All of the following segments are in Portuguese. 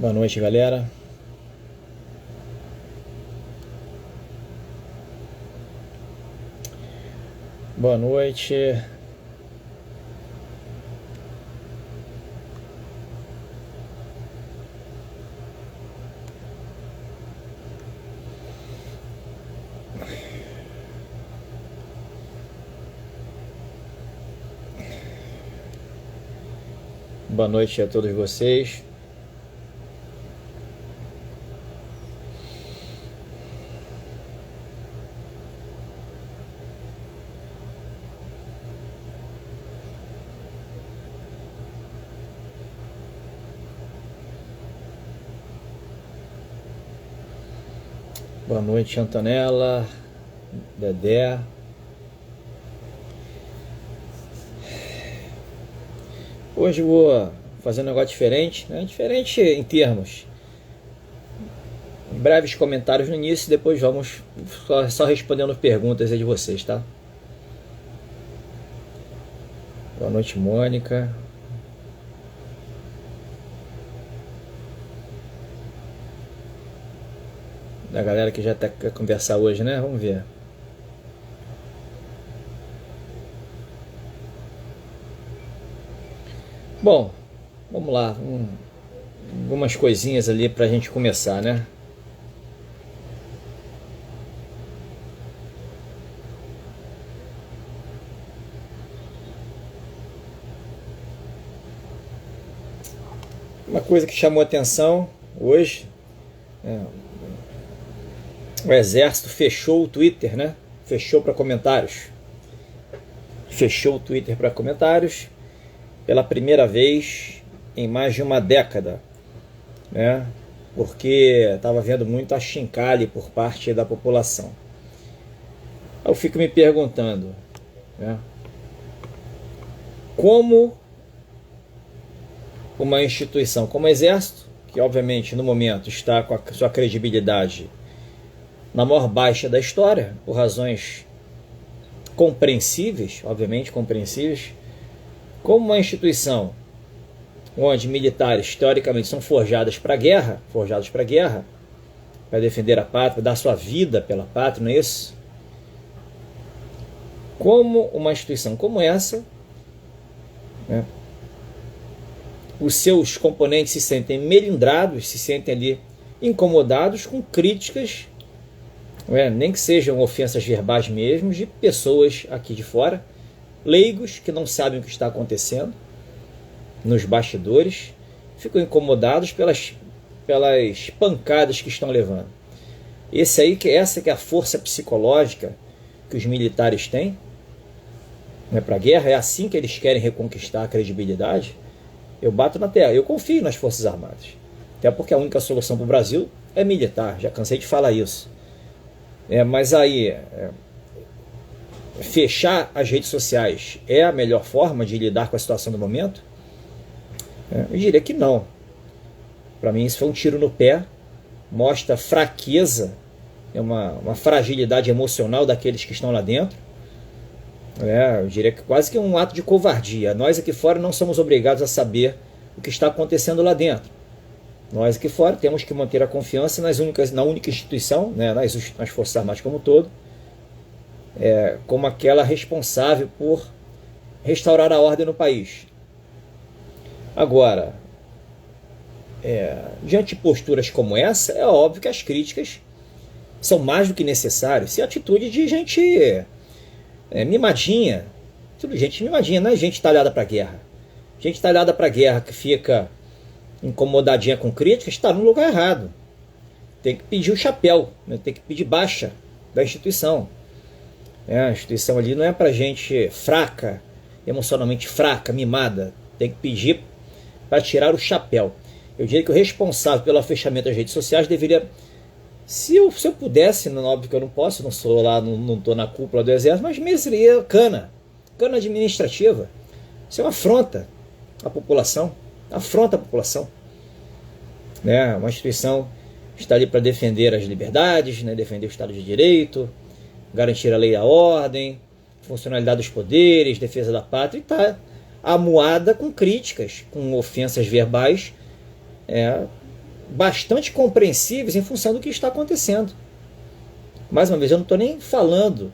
Boa noite, galera. Boa noite. Boa noite a todos vocês. Boa noite, Antonella, Dedé. Hoje eu vou fazer um negócio diferente, né? Diferente em termos. Breves comentários no início, depois vamos só respondendo perguntas aí de vocês, tá? Boa noite, Mônica. Da galera que já quer conversar hoje, né? Vamos ver. Bom, vamos lá. Algumas coisinhas ali pra gente começar, né? Uma coisa que chamou atenção hoje, o Exército fechou o Twitter, né? Fechou para comentários. Fechou o Twitter para comentários pela primeira vez em mais de uma década, né? Porque estava havendo muito achincalhe por parte da população. Eu fico me perguntando, né? Como uma instituição como o Exército, que obviamente no momento está com a sua credibilidade na maior baixa da história, por razões compreensíveis, obviamente compreensíveis, como uma instituição onde militares teoricamente são forjados para a guerra, para defender a pátria, dar sua vida pela pátria, não é isso? Como uma instituição como essa, né, os seus componentes se sentem melindrados, se sentem ali incomodados com críticas, nem que sejam ofensas verbais mesmo, de pessoas aqui de fora, leigos que não sabem o que está acontecendo nos bastidores, ficam incomodados pelas pancadas que estão levando. Essa que é a força psicológica que os militares têm, para a guerra. É assim que eles querem reconquistar a credibilidade. Eu bato na terra, eu confio nas Forças Armadas, até porque a única solução para o Brasil é militar, já cansei de falar isso. Mas aí, fechar as redes sociais é a melhor forma de lidar com a situação do momento? Eu diria que não. Para mim isso foi um tiro no pé, mostra fraqueza, uma fragilidade emocional daqueles que estão lá dentro. Eu diria que quase que um ato de covardia. Nós aqui fora não somos obrigados a saber o que está acontecendo lá dentro. Nós aqui fora temos que manter a confiança na única instituição, nas Forças Armadas como um todo, como aquela responsável por restaurar a ordem no país. Agora, diante de posturas como essa, é óbvio que as críticas são mais do que necessárias. Se a atitude de gente mimadinha, tudo gente mimadinha, não é gente talhada para a guerra. Gente talhada para a guerra que fica incomodadinha com críticas está no lugar errado. Tem que pedir o chapéu, tem que pedir baixa da instituição. A instituição ali não é para gente fraca, emocionalmente fraca, mimada. Tem que pedir para tirar o chapéu. Eu diria que o responsável pelo fechamento das redes sociais deveria, se eu pudesse, óbvio que eu não posso, não sou lá, não estou na cúpula do Exército, mas mereceria cana administrativa. Isso é uma afronta à população. Afronta a população. Uma instituição está ali para defender as liberdades, defender o Estado de Direito, garantir a lei e a ordem, funcionalidade dos poderes, defesa da pátria, e está amuada com críticas, com ofensas verbais, bastante compreensíveis em função do que está acontecendo. Mais uma vez, eu não estou nem falando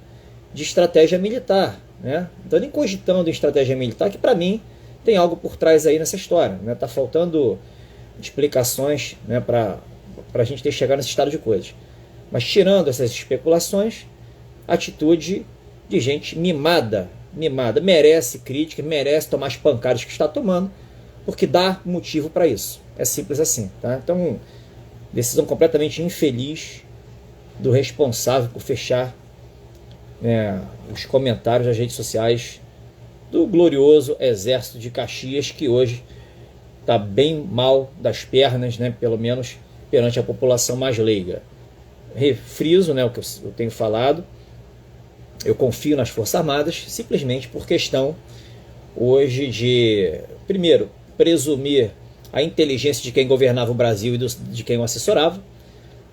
de estratégia militar, né? Não estou nem cogitando em estratégia militar, que para mim tem algo por trás aí nessa história, né? Tá faltando explicações, né, para a gente ter chegado nesse estado de coisas. Mas tirando essas especulações, atitude de gente mimada, merece crítica, merece tomar as pancadas que está tomando, porque dá motivo para isso. É simples assim, tá? Então, decisão completamente infeliz do responsável por fechar, né, os comentários das redes sociais do glorioso Exército de Caxias, que hoje está bem mal das pernas, né, pelo menos perante a população mais leiga. Refriso, né, o que eu tenho falado, eu confio nas Forças Armadas, simplesmente por questão hoje de, primeiro, presumir a inteligência de quem governava o Brasil e de quem o assessorava,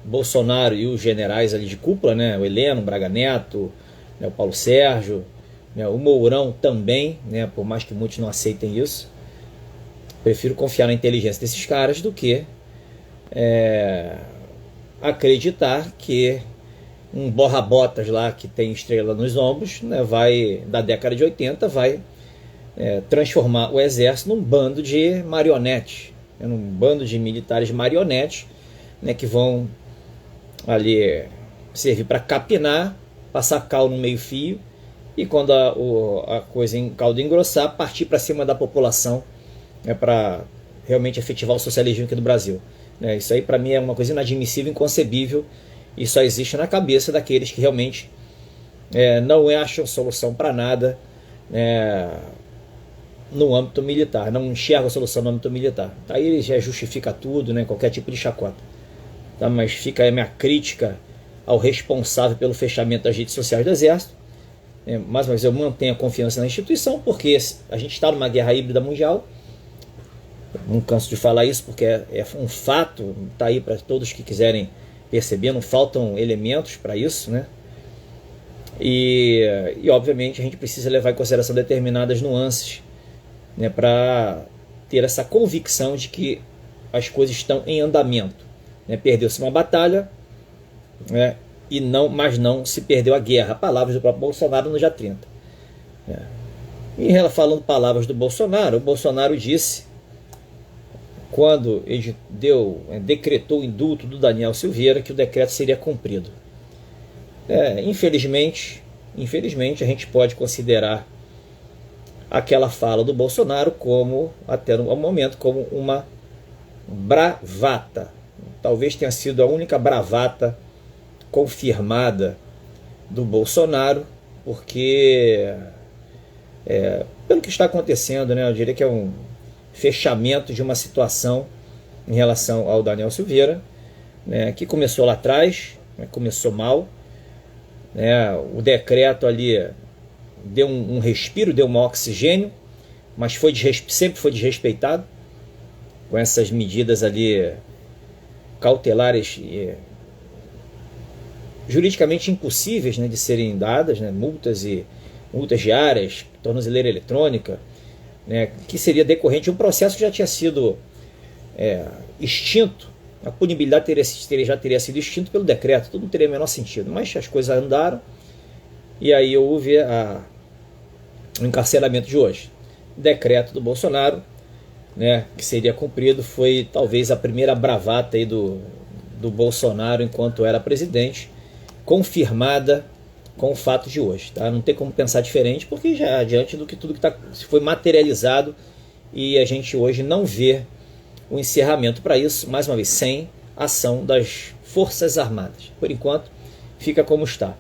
Bolsonaro e os generais ali de cúpula, né, o Heleno, o Braga Neto, né, o Paulo Sérgio, né, o Mourão também, né, por mais que muitos não aceitem isso. Prefiro confiar na inteligência desses caras do que acreditar que um borra-botas lá que tem estrela nos ombros, né, vai, da década de 80, vai transformar o exército num bando de marionetes, né, num bando de militares marionetes, né, que vão ali servir para capinar, passar cal no meio fio, e quando a coisa em caldo engrossar, partir para cima da população, né, para realmente efetivar o socialismo aqui do Brasil. Isso aí para mim é uma coisa inadmissível, inconcebível, e só existe na cabeça daqueles que realmente não acham solução para nada no âmbito militar, não enxergam solução no âmbito militar. Aí ele já justifica tudo, né, qualquer tipo de chacota. Tá? Mas fica aí a minha crítica ao responsável pelo fechamento das redes sociais do Exército. Mais uma vez, eu mantenho a confiança na instituição, porque a gente está numa guerra híbrida mundial. Não canso de falar isso, porque é um fato, está aí para todos que quiserem perceber, não faltam elementos para isso, né? E obviamente a gente precisa levar em consideração determinadas nuances, né, para ter essa convicção de que as coisas estão em andamento, né? Perdeu-se uma batalha, né, mas não se perdeu a guerra. Palavras do próprio Bolsonaro no dia 30. E falando palavras do Bolsonaro, o Bolsonaro disse, quando ele decretou o indulto do Daniel Silveira, que o decreto seria cumprido. Infelizmente, a gente pode considerar aquela fala do Bolsonaro como, até no momento, como uma bravata. Talvez tenha sido a única bravata confirmada do Bolsonaro, porque pelo que está acontecendo, né, eu diria que é um fechamento de uma situação em relação ao Daniel Silveira, né, que começou lá atrás, né, começou mal, né, o decreto ali deu um respiro, deu um oxigênio, mas sempre foi desrespeitado, com essas medidas ali cautelares juridicamente impossíveis, né, de serem dadas, né, multas diárias, tornozeleira eletrônica, né, que seria decorrente de um processo que já tinha sido extinto. A punibilidade já teria sido extinto pelo decreto, tudo não teria o menor sentido, mas as coisas andaram, e aí houve o encarceramento de hoje. O decreto do Bolsonaro, né, que seria cumprido, foi talvez a primeira bravata aí do Bolsonaro enquanto era presidente, confirmada com o fato de hoje. Tá? Não tem como pensar diferente, porque já diante do que tudo que foi materializado, e a gente hoje não vê o encerramento para isso, mais uma vez, sem ação das Forças Armadas. Por enquanto, fica como está.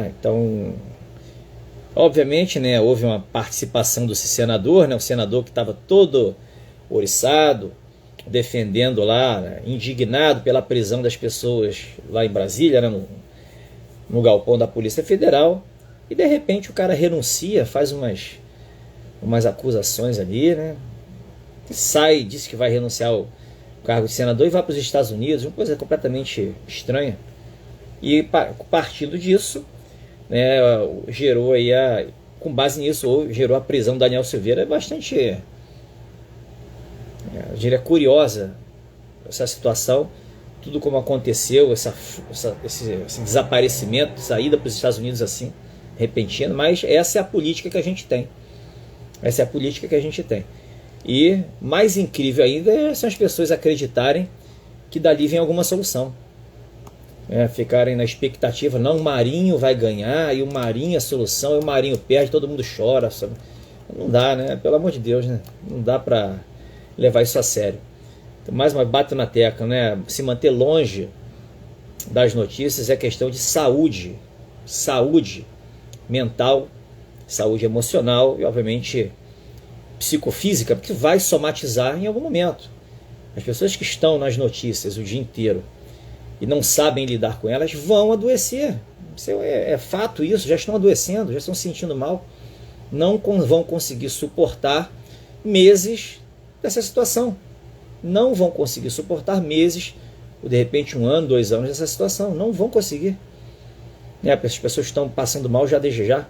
Então, obviamente, né, houve uma participação do senador, né, o senador que estava todo ouriçado, defendendo lá, né, indignado pela prisão das pessoas lá em Brasília, né, no galpão da Polícia Federal, e de repente o cara renuncia, faz umas acusações ali, né, sai, diz que vai renunciar ao cargo de senador e vai para os Estados Unidos, uma coisa completamente estranha. E partindo disso, né, gerou aí com base nisso, gerou a prisão do Daniel Silveira. É bastante, eu diria, curiosa essa situação, tudo como aconteceu, esse desaparecimento, saída para os Estados Unidos assim, repentina, mas essa é a política que a gente tem. Essa é a política que a gente tem. E mais incrível ainda são as pessoas acreditarem que dali vem alguma solução. Ficarem na expectativa, não, o Marinho vai ganhar, e o Marinho é a solução, e o Marinho perde, todo mundo chora. Sabe? Não dá, né? Pelo amor de Deus, né? Não dá para levar isso a sério. Então, mais uma bato na tecla, né? Se manter longe das notícias é questão de saúde mental, saúde emocional e, obviamente, psicofísica, porque vai somatizar em algum momento. As pessoas que estão nas notícias o dia inteiro e não sabem lidar com elas vão adoecer. É fato isso, já estão adoecendo, já estão se sentindo mal. Não vão conseguir suportar meses dessa situação. Não vão conseguir suportar meses, ou de repente 1 ano, 2 anos dessa situação. Não vão conseguir. As pessoas estão passando mal já desde já.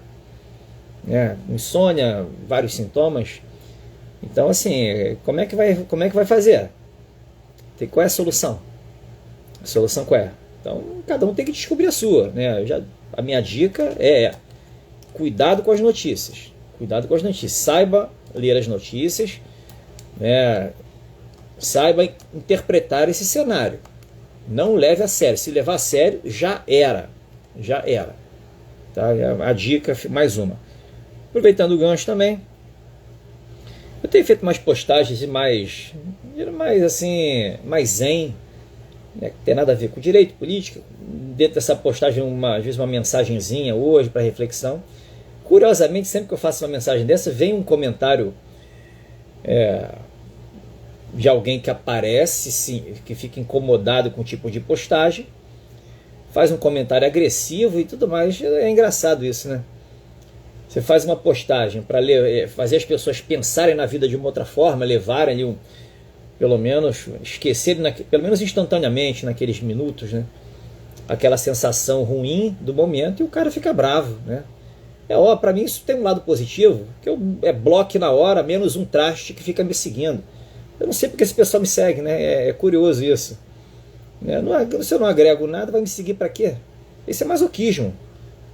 Insônia, vários sintomas. Então, assim, como é que vai fazer? Qual é a solução? A solução qual é? Então, cada um tem que descobrir a sua. A minha dica é cuidado com as notícias. Cuidado com as notícias. Saiba ler as notícias. Saiba interpretar esse cenário. Não leve a sério. Se levar a sério, já era. Já era. Tá? A dica, mais uma. Aproveitando o gancho também, eu tenho feito umas postagens mais zen, que tem nada a ver com direito, política. Dentro dessa postagem, às vezes uma mensagenzinha hoje para reflexão. Curiosamente, sempre que eu faço uma mensagem dessa, vem um comentário de alguém que aparece, sim, que fica incomodado com o tipo de postagem, faz um comentário agressivo e tudo mais. É engraçado isso, né? Você faz uma postagem para fazer as pessoas pensarem na vida de uma outra forma, levarem ali pelo menos, esquecerem, pelo menos instantaneamente, naqueles minutos, né? Aquela sensação ruim do momento, e o cara fica bravo, né? Para mim isso tem um lado positivo, que é bloque na hora, menos um traste que fica me seguindo. Eu não sei porque esse pessoal me segue, né? É curioso isso. Se eu não agrego nada, vai me seguir para quê? Esse é masoquismo.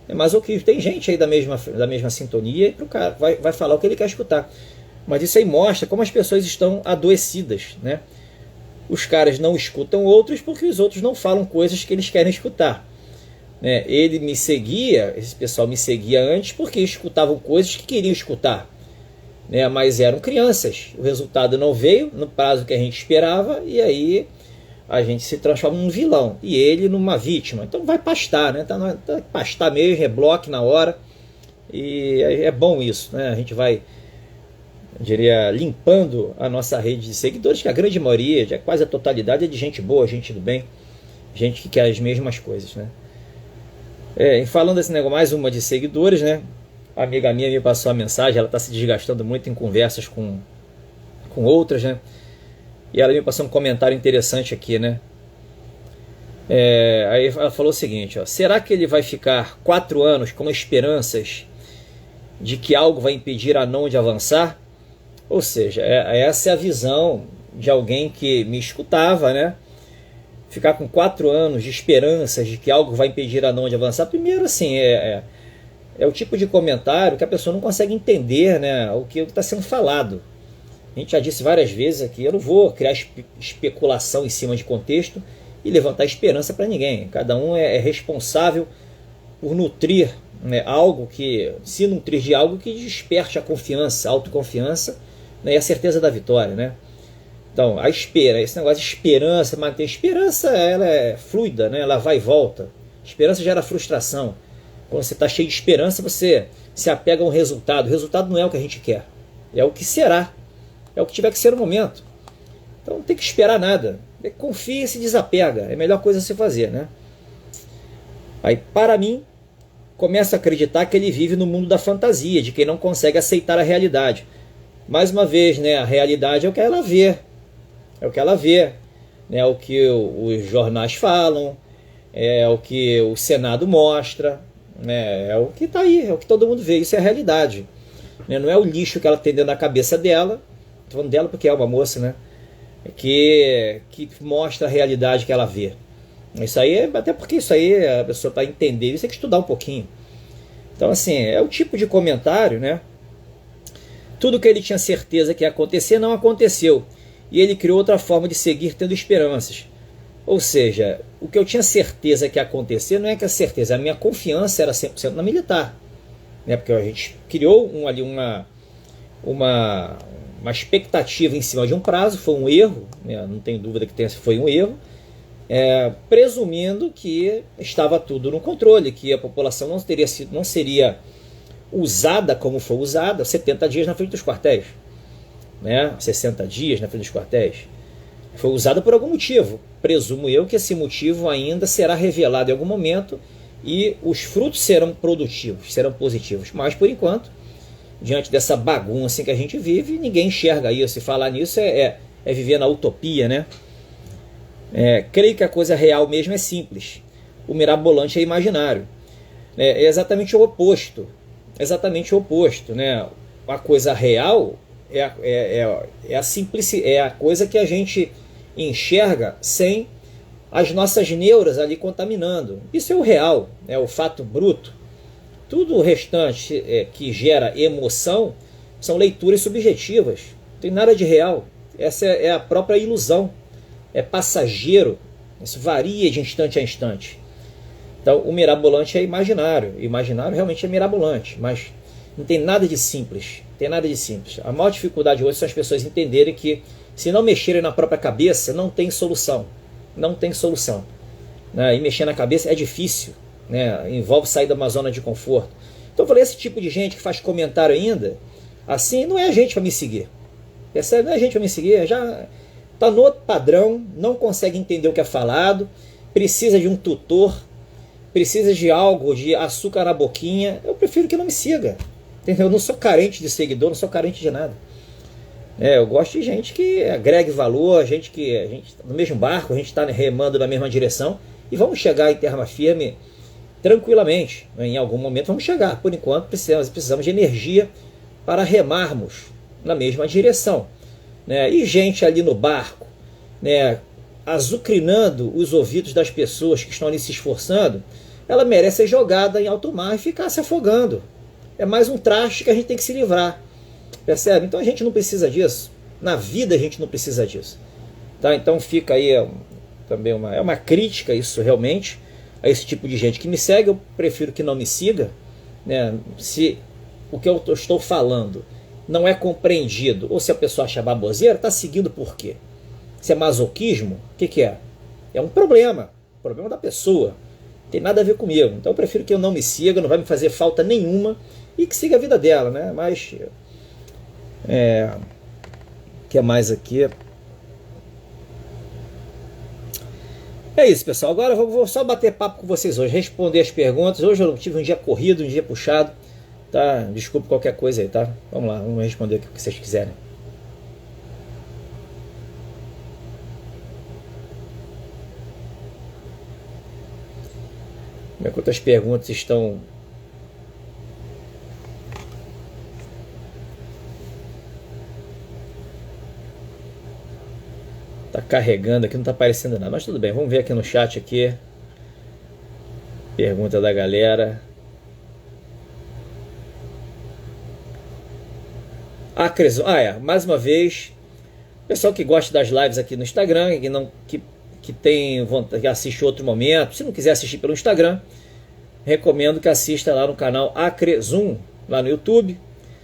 É masoquismo. Tem gente aí da mesma sintonia, e pro cara vai falar o que ele quer escutar. Mas isso aí mostra como as pessoas estão adoecidas, né? Os caras não escutam outros porque os outros não falam coisas que eles querem escutar. Ele me seguia, esse pessoal me seguia antes porque escutavam coisas que queriam escutar, mas eram crianças. O resultado não veio no prazo que a gente esperava, e aí a gente se transforma num vilão e ele numa vítima. Então vai pastar, né? Tá pastar mesmo, é bloco na hora, e é bom isso, né? A gente vai, eu diria, limpando a nossa rede de seguidores, que a grande maioria, já quase a totalidade, é de gente boa, gente do bem, gente que quer as mesmas coisas, né? E falando desse negócio, mais uma de seguidores, né? A amiga minha me passou a mensagem, ela está se desgastando muito em conversas com outras, né? E ela me passou um comentário interessante aqui, né? Aí ela falou o seguinte, será que ele vai ficar 4 anos com esperanças de que algo vai impedir a não de avançar? Ou seja, essa é a visão de alguém que me escutava, né? Ficar com 4 anos de esperanças de que algo vai impedir a não de avançar. Primeiro, assim, é o tipo de comentário que a pessoa não consegue entender, né, o que está sendo falado. A gente já disse várias vezes aqui, eu não vou criar especulação em cima de contexto e levantar esperança para ninguém. Cada um é responsável por nutrir, né, algo que, se nutrir de algo que desperte a confiança, a autoconfiança, né, e a certeza da vitória, né? Então, esse negócio de esperança, manter esperança, ela é fluida, né? Ela vai e volta. Esperança gera frustração. Quando você está cheio de esperança, você se apega a um resultado. O resultado não é o que a gente quer, é o que será, é o que tiver que ser no momento. Então não tem que esperar nada. Confia e se desapega, é a melhor coisa a se fazer, né? Aí, para mim, começa a acreditar que ele vive no mundo da fantasia, de quem não consegue aceitar a realidade. Mais uma vez, né, a realidade é o que ela vê. É o que ela vê, né, é o que os jornais falam, é o que o Senado mostra, né, é o que está aí, é o que todo mundo vê, isso é a realidade. Né, não é o lixo que ela tem dentro da cabeça dela, estou falando dela porque é uma moça, né? que mostra a realidade que ela vê. Isso aí, até porque isso aí, a pessoa para entender isso tem que estudar um pouquinho. Então assim, é o tipo de comentário, né? Tudo que ele tinha certeza que ia acontecer não aconteceu, e ele criou outra forma de seguir tendo esperanças. Ou seja, o que eu tinha certeza que ia acontecer não é que a certeza, a minha confiança era 100% na militar, né? Porque a gente criou uma expectativa em cima de um prazo, foi um erro, né? Não tenho dúvida que foi um erro, presumindo que estava tudo no controle, que a população não seria usada como foi usada, 70 dias na frente dos quartéis, né? 60 dias na frente dos quartéis. Foi usada por algum motivo. Presumo eu que esse motivo ainda será revelado em algum momento e os frutos serão produtivos, serão positivos. Mas, por enquanto, diante dessa bagunça que a gente vive, ninguém enxerga isso. E falar nisso é viver na utopia, né? Creio que a coisa real mesmo é simples. O mirabolante é imaginário. É exatamente o oposto. Exatamente o oposto, né? A coisa real a simplicidade, é a coisa que a gente enxerga sem as nossas neuras ali contaminando. Isso é o real, é o fato bruto. Tudo o restante que gera emoção são leituras subjetivas. Não tem nada de real. Essa é a própria ilusão. É passageiro. Isso varia de instante a instante. Então, o mirabolante é imaginário. O imaginário realmente é mirabolante, mas não tem nada de simples. Tem nada de simples. A maior dificuldade hoje são as pessoas entenderem que, se não mexerem na própria cabeça, não tem solução. Não tem solução. Né? E mexer na cabeça é difícil. Né? Envolve sair de uma zona de conforto. Então, eu falei, esse tipo de gente que faz comentário ainda, assim, não é gente para me seguir. Percebe? Não é gente para me seguir. Já está no outro padrão, não consegue entender o que é falado, precisa de um tutor, precisa de algo, de açúcar na boquinha. Eu prefiro que não me siga. Entendeu? Eu não sou carente de seguidor, não sou carente de nada. Eu gosto de gente que agregue valor, gente tá no mesmo barco, a gente está remando na mesma direção e vamos chegar em terra firme tranquilamente. Em algum momento vamos chegar. Por enquanto precisamos de energia para remarmos na mesma direção. E gente ali no barco, azucrinando os ouvidos das pessoas que estão ali se esforçando, ela merece ser jogada em alto mar e ficar se afogando. É mais um traste que a gente tem que se livrar. Percebe? Então a gente não precisa disso. Na vida a gente não precisa disso. Tá? Então fica aí também uma crítica, isso realmente, a esse tipo de gente que me segue. Eu prefiro que não me siga. Se o que eu estou falando não é compreendido, ou se a pessoa acha baboseira, está seguindo por quê? Se é masoquismo, o que é? É um problema da pessoa. Não tem nada a ver comigo. Então eu prefiro que eu não me siga, não vai me fazer falta nenhuma, e que siga a vida dela, né? Mas o que é mais aqui? É isso, pessoal. Agora eu vou só bater papo com vocês hoje, responder as perguntas. Hoje eu tive um dia corrido, um dia puxado, tá? Desculpe qualquer coisa aí, tá? Vamos lá, vamos responder o que vocês quiserem. Enquanto as perguntas estão carregando aqui, não está aparecendo nada, mas tudo bem, vamos ver aqui no chat aqui. Pergunta da galera. Mais uma vez, pessoal que gosta das lives aqui no Instagram, que tem vontade, que assiste outro momento, se não quiser assistir pelo Instagram, recomendo que assista lá no canal Acrezum, lá no YouTube.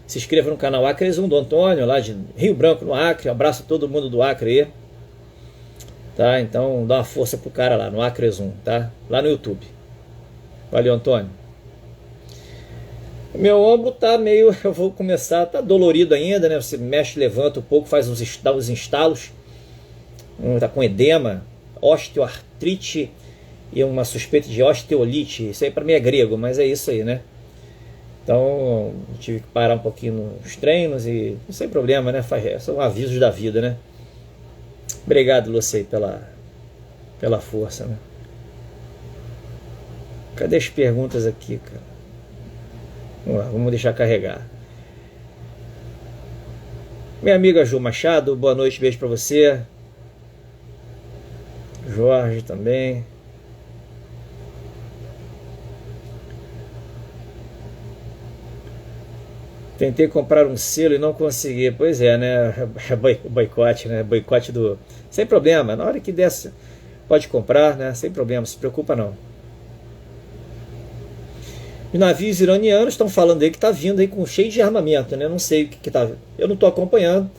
Se inscreva no canal Acrezum do Antônio, lá de Rio Branco, no Acre. Um abraço a todo mundo do Acre aí. Tá? Então dá uma força pro cara lá no Acrezum, tá? Lá no YouTube. Valeu, Antônio. Meu ombro tá meio, eu vou começar, tá dolorido ainda, né? Você mexe, levanta um pouco, faz uns estalos, tá com edema, osteoartrite e uma suspeita de osteolite. Isso aí para mim é grego, mas é isso aí, né? Então tive que parar um pouquinho nos treinos e sem problema, né? São avisos da vida, né? Obrigado, Lucei, pela força, né? Cadê as perguntas aqui, cara? Vamos lá, vamos deixar carregar. Minha amiga Ju Machado, boa noite, beijo pra você. Jorge também. Tentei comprar um selo e não consegui. Pois é, né? Boicote, né? Boicote do... Sem problema. Na hora que desce, pode comprar, né? Sem problema. Se preocupa não. Os navios iranianos estão falando aí que tá vindo aí com cheio de armamento, né? Não sei o que tá... Eu não tô acompanhando.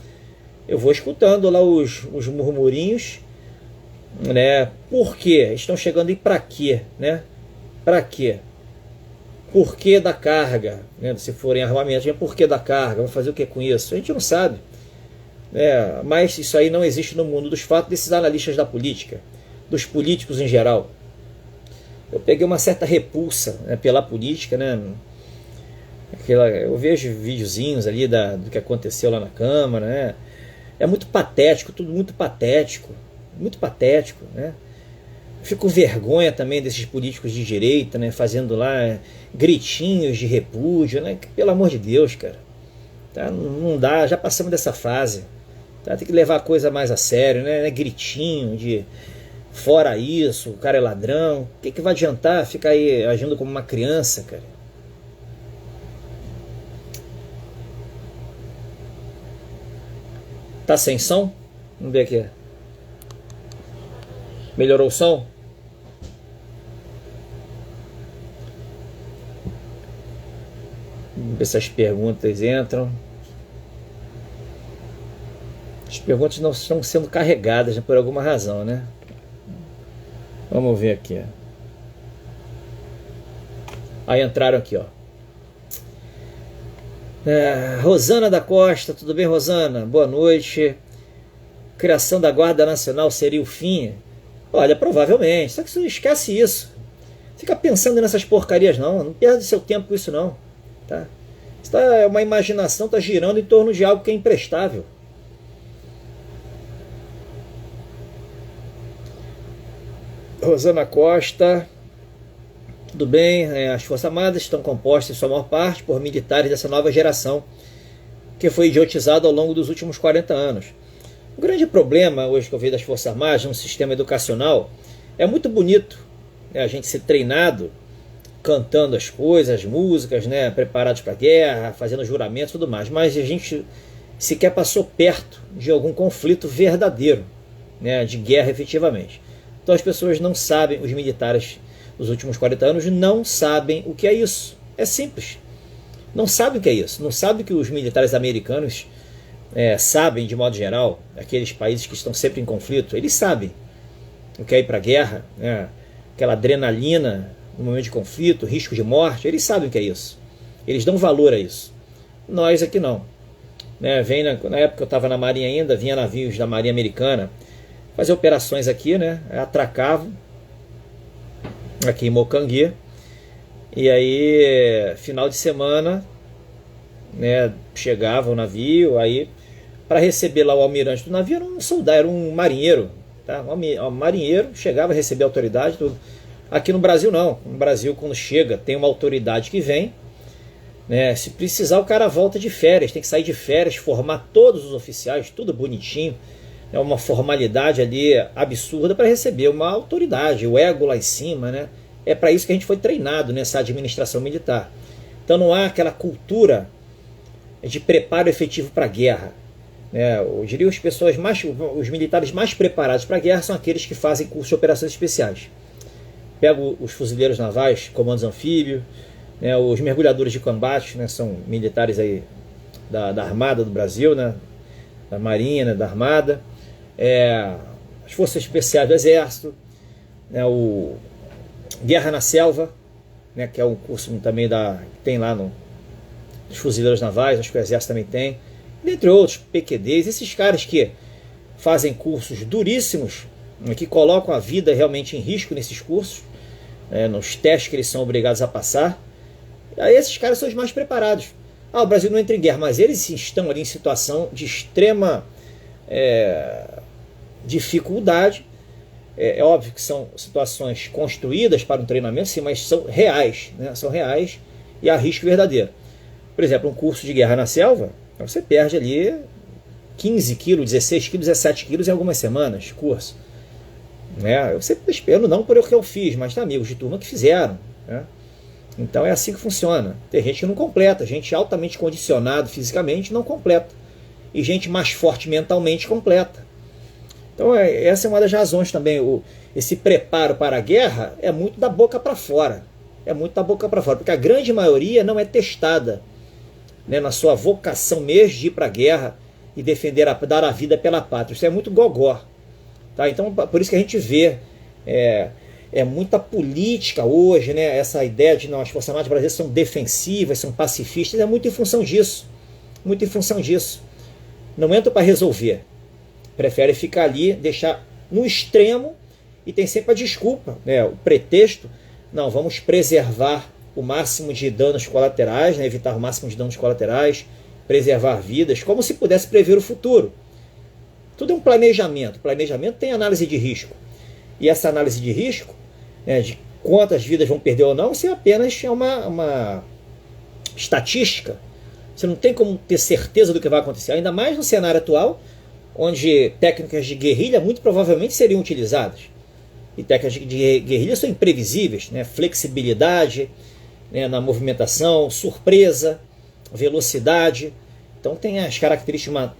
Eu vou escutando lá os murmurinhos, né? Por quê? Estão chegando aí para quê, né? Para quê? Por que da carga, né? Se forem armamentos, por que da carga? Vai fazer o que com isso? A gente não sabe, né? Mas isso aí não existe no mundo dos fatos desses analistas da política, dos políticos em geral. Eu peguei uma certa repulsa, né, pela política, né? Eu vejo videozinhos ali do que aconteceu lá na Câmara, né? É muito patético, tudo muito patético, né? Fico com vergonha também desses políticos de direita, né, fazendo lá gritinhos de repúdio, né? Pelo amor de Deus, cara, tá? Não dá, já passamos dessa fase, tá? Tem que levar a coisa mais a sério, né? Gritinho de fora isso, o cara é ladrão. O que vai adiantar ficar aí agindo como uma criança, cara? Tá sem som? Vamos ver aqui. Melhorou o som? Vamos ver se as perguntas entram. As perguntas não estão sendo carregadas, né, por alguma razão, né? Vamos ver aqui. Aí entraram aqui, ó. Rosana da Costa, tudo bem, Rosana? Boa noite. Criação da Guarda Nacional seria o fim? Olha, provavelmente, só que você esquece isso. Fica pensando nessas porcarias não perde seu tempo com isso não, tá? Isso é uma imaginação, está girando em torno de algo que é imprestável. Rosana Costa, tudo bem? As Forças Armadas estão compostas, em sua maior parte, por militares dessa nova geração, que foi idiotizado ao longo dos últimos 40 anos. O grande problema hoje que eu vejo das Forças Armadas no sistema educacional é muito bonito, né, a gente ser treinado cantando as coisas, as músicas, né, preparados para a guerra, fazendo juramentos e tudo mais, mas a gente sequer passou perto de algum conflito verdadeiro, né, de guerra efetivamente. Então as pessoas não sabem, os militares dos últimos 40 anos não sabem o que é isso. É simples. Não sabem o que é isso. Não sabem que os militares americanos sabem, de modo geral, aqueles países que estão sempre em conflito, eles sabem o que é ir para a guerra, né? Aquela adrenalina no momento de conflito, risco de morte, eles sabem o que é isso. Eles dão valor a isso. Nós aqui não. Né? Na época que eu estava na Marinha ainda, vinha navios da Marinha Americana fazer operações aqui, né? Atracavam aqui em Mocangui, e aí final de semana, né, chegava o navio, aí para receber lá o almirante do navio era um soldado, era um marinheiro, tá? Um marinheiro chegava a receber a autoridade, tudo. Aqui no Brasil não. No Brasil, quando chega, tem uma autoridade que vem, né? Se precisar, o cara volta de férias, tem que sair de férias, formar todos os oficiais, tudo bonitinho. É uma formalidade ali absurda para receber uma autoridade, o ego lá em cima, né? É para isso que a gente foi treinado nessa administração militar. Então não há aquela cultura de preparo efetivo para a guerra. Eu diria os militares mais preparados para a guerra são aqueles que fazem curso de operações especiais. Pego os fuzileiros navais, comandos anfíbios, né, os mergulhadores de combate, né, são militares aí da Armada do Brasil, né, da Marinha, né, da Armada, as Forças Especiais do Exército, né, o Guerra na Selva, né, que é um curso também que tem lá nos fuzileiros navais, acho que o Exército também tem, dentre outros, PQDs, esses caras que fazem cursos duríssimos, que colocam a vida realmente em risco nesses cursos, nos testes que eles são obrigados a passar. Aí esses caras são os mais preparados. O Brasil não entra em guerra, mas eles estão ali em situação de extrema dificuldade. É óbvio que são situações construídas para um treinamento, sim, mas são reais, né? São reais e há risco verdadeiro. Por exemplo, um curso de guerra na selva, você perde ali 15 quilos, 16 quilos, 17 quilos em algumas semanas de curso. né? Eu sempre espero, não por o que eu fiz, mas tem amigos de turma que fizeram, né? Então é assim que funciona. Tem gente que não completa, gente altamente condicionado fisicamente não completa, e gente mais forte mentalmente completa. Então essa é uma das razões também. Esse preparo para a guerra é muito da boca para fora. É muito da boca para fora, porque a grande maioria não é testada, né, na sua vocação mesmo de ir para a guerra e defender, dar a vida pela pátria. Isso é muito gogó. Tá? Então, por isso que a gente vê muita política hoje, né? Essa ideia de não, as Forças Armadas brasileiras são defensivas, são pacifistas, é muito em função disso. Muito em função disso. Não entra para resolver. Prefere ficar ali, deixar no extremo, e tem sempre a desculpa, né? O pretexto, não, vamos preservar o máximo de danos colaterais, né? Evitar o máximo de danos colaterais, preservar vidas, como se pudesse prever o futuro. Tudo é um planejamento. Planejamento tem análise de risco. E essa análise de risco, né, de quantas vidas vão perder ou não, isso é apenas uma estatística. Você não tem como ter certeza do que vai acontecer, ainda mais no cenário atual, onde técnicas de guerrilha muito provavelmente seriam utilizadas. E técnicas de guerrilha são imprevisíveis, né? Flexibilidade, né, na movimentação, surpresa, velocidade. Então tem as características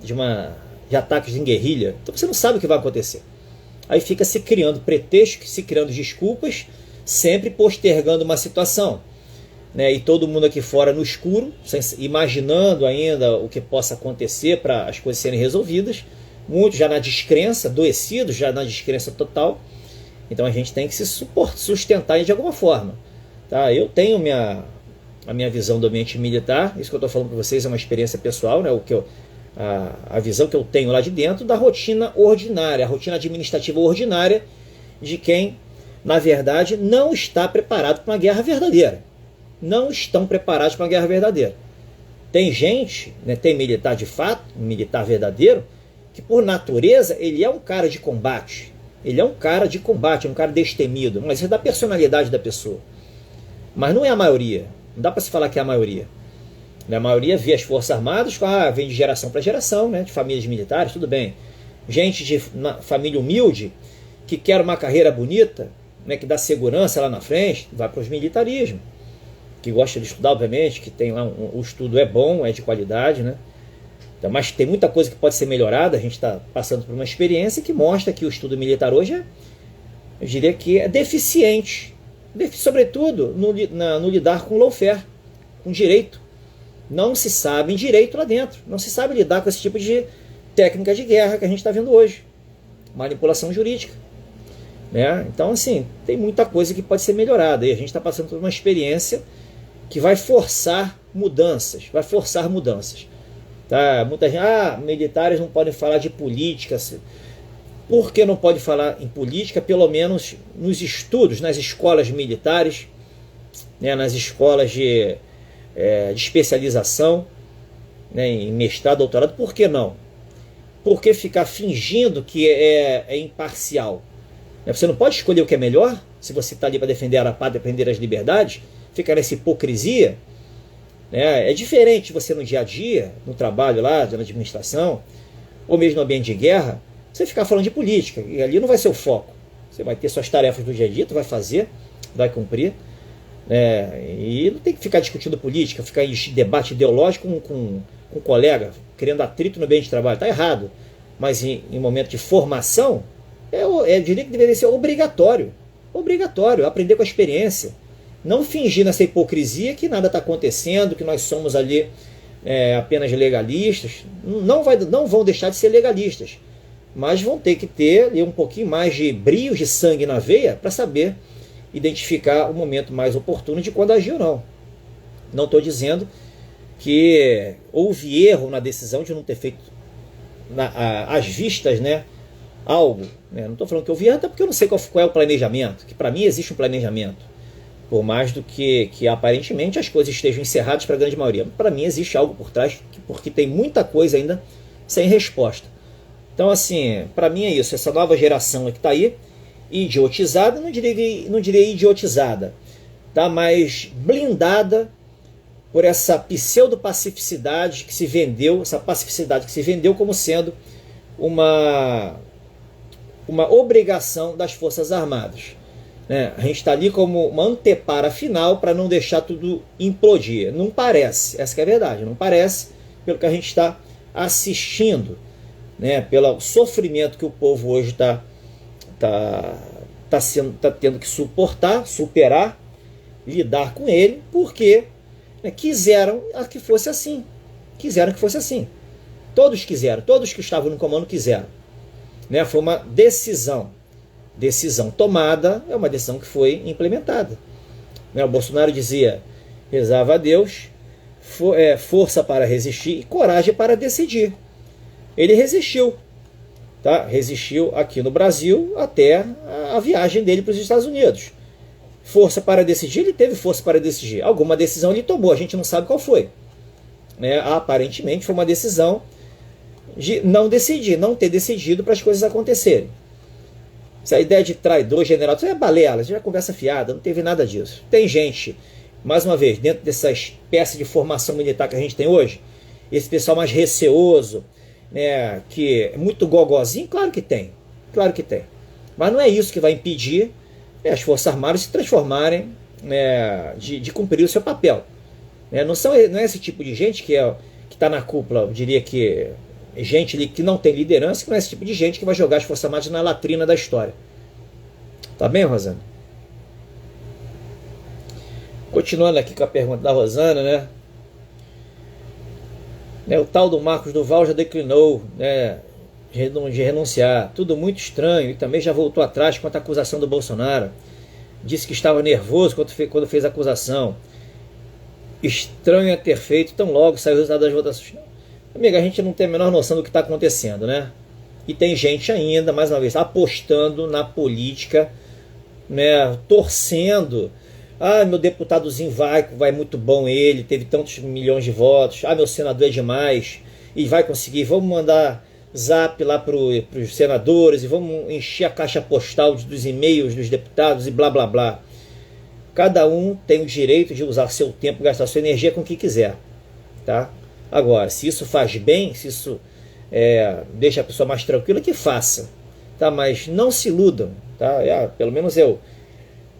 de ataques em guerrilha. Então você não sabe o que vai acontecer. Aí fica se criando pretextos, se criando desculpas, sempre postergando uma situação, né? E todo mundo aqui fora no escuro, imaginando ainda o que possa acontecer para as coisas serem resolvidas. Muitos já na descrença, adoecidos já na descrença total. Então a gente tem que se sustentar de alguma forma. Tá? Eu tenho a minha visão do ambiente militar, isso que eu estou falando para vocês é uma experiência pessoal, né? A visão que eu tenho lá de dentro da rotina ordinária, a rotina administrativa ordinária de quem, na verdade, não está preparado para uma guerra verdadeira. Não estão preparados para uma guerra verdadeira. Tem gente, né, tem militar de fato, um militar verdadeiro, que por natureza ele é um cara de combate. Ele é um cara de combate, é um cara destemido, mas isso é da personalidade da pessoa. Mas não é a maioria. Não dá para se falar que é a maioria. A maioria vê as Forças Armadas, vem de geração para geração, né, de famílias militares, tudo bem. Gente de família humilde, que quer uma carreira bonita, né, que dá segurança lá na frente, vai para os militarismos. Que gosta de estudar, obviamente, que tem lá o estudo é bom, é de qualidade, né? Então, mas tem muita coisa que pode ser melhorada. A gente está passando por uma experiência que mostra que o estudo militar hoje eu diria que é deficiente, sobretudo no lidar com lawfare, com direito. Não se sabe em direito lá dentro, não se sabe lidar com esse tipo de técnica de guerra que a gente está vendo hoje, manipulação jurídica, né? Então, assim, tem muita coisa que pode ser melhorada, e a gente está passando por uma experiência que vai forçar mudanças, Tá? Muita gente, militares não podem falar de política. Por que não pode falar em política? Pelo menos nos estudos, nas escolas militares, né, nas escolas de especialização, né, em mestrado, doutorado. Por que não? Por que ficar fingindo que é imparcial? Você não pode escolher o que é melhor, se você está ali para defender a pátria, defender as liberdades, fica nessa hipocrisia. É diferente você no dia a dia, no trabalho lá, na administração, ou mesmo no ambiente de guerra, você ficar falando de política, e ali não vai ser o foco. Você vai ter suas tarefas do dia a dia, tu vai fazer, vai cumprir, e não tem que ficar discutindo política, ficar em debate ideológico com um colega, criando atrito no ambiente de trabalho, está errado. Mas em momento de formação, eu diria que deveria ser obrigatório, aprender com a experiência. Não fingir nessa hipocrisia que nada está acontecendo, que nós somos ali apenas legalistas. Não vão deixar de ser legalistas, mas vão ter que ter ali um pouquinho mais de brio de sangue na veia para saber identificar o momento mais oportuno de quando agir ou não. Não estou dizendo que houve erro na decisão de não ter feito às vistas, né, algo. Não estou falando que houve erro, até porque eu não sei qual é o planejamento, que para mim existe um planejamento. Por mais do que aparentemente as coisas estejam encerradas para a grande maioria. Para mim existe algo por trás, porque tem muita coisa ainda sem resposta. Então, assim, para mim é isso. Essa nova geração que está aí, idiotizada, não diria idiotizada, tá? Mas blindada por essa pseudo-pacificidade que se vendeu, como sendo uma obrigação das Forças Armadas. Né? A gente está ali como uma antepara final para não deixar tudo implodir. Não parece, essa que é a verdade, não parece, pelo que a gente está assistindo, né? Pelo sofrimento que o povo hoje está tendo que suportar, superar, lidar com ele, porque, né, quiseram que fosse assim. Quiseram que fosse assim. Todos quiseram, todos que estavam no comando quiseram. Né? Foi uma decisão. Decisão tomada, é uma decisão que foi implementada. Né? O Bolsonaro dizia, rezava a Deus, força para resistir e coragem para decidir. Ele resistiu. Tá? Resistiu aqui no Brasil até a viagem dele para os Estados Unidos. Força para decidir, ele teve força para decidir. Alguma decisão ele tomou, a gente não sabe qual foi. Né? Aparentemente foi uma decisão de não decidir, não ter decidido para as coisas acontecerem. Essa ideia de traidor, general, isso é balela, isso é conversa fiada, não teve nada disso. Tem gente, mais uma vez, dentro dessa espécie de formação militar que a gente tem hoje, esse pessoal mais receoso, né, que é muito gogozinho, claro que tem, mas não é isso que vai impedir, né, as Forças Armadas se transformarem, né, de cumprir o seu papel. Né, não é esse tipo de gente que está na cúpula, eu diria que gente que não tem liderança, que não é esse tipo de gente que vai jogar as Forças Armadas na latrina da história. Tá bem, Rosana? Continuando aqui com a pergunta da Rosana, né? O tal do Marcos Duval já declinou, né, de renunciar. Tudo muito estranho, e também já voltou atrás quanto à acusação do Bolsonaro. Disse que estava nervoso quando fez a acusação. Estranho é ter feito tão logo saiu o resultado das votações. Amiga, a gente não tem a menor noção do que está acontecendo, né? E tem gente ainda, mais uma vez, apostando na política, né, torcendo. Ah, meu deputadozinho vai muito bom ele, teve tantos milhões de votos. Ah, meu senador é demais e vai conseguir. Vamos mandar zap lá para os senadores e vamos encher a caixa postal dos e-mails dos deputados e blá blá blá. Cada um tem o direito de usar seu tempo, gastar sua energia com o que quiser, tá? Agora, se isso faz bem, se isso deixa a pessoa mais tranquila, que faça, tá? Mas não se iludam, tá? Pelo menos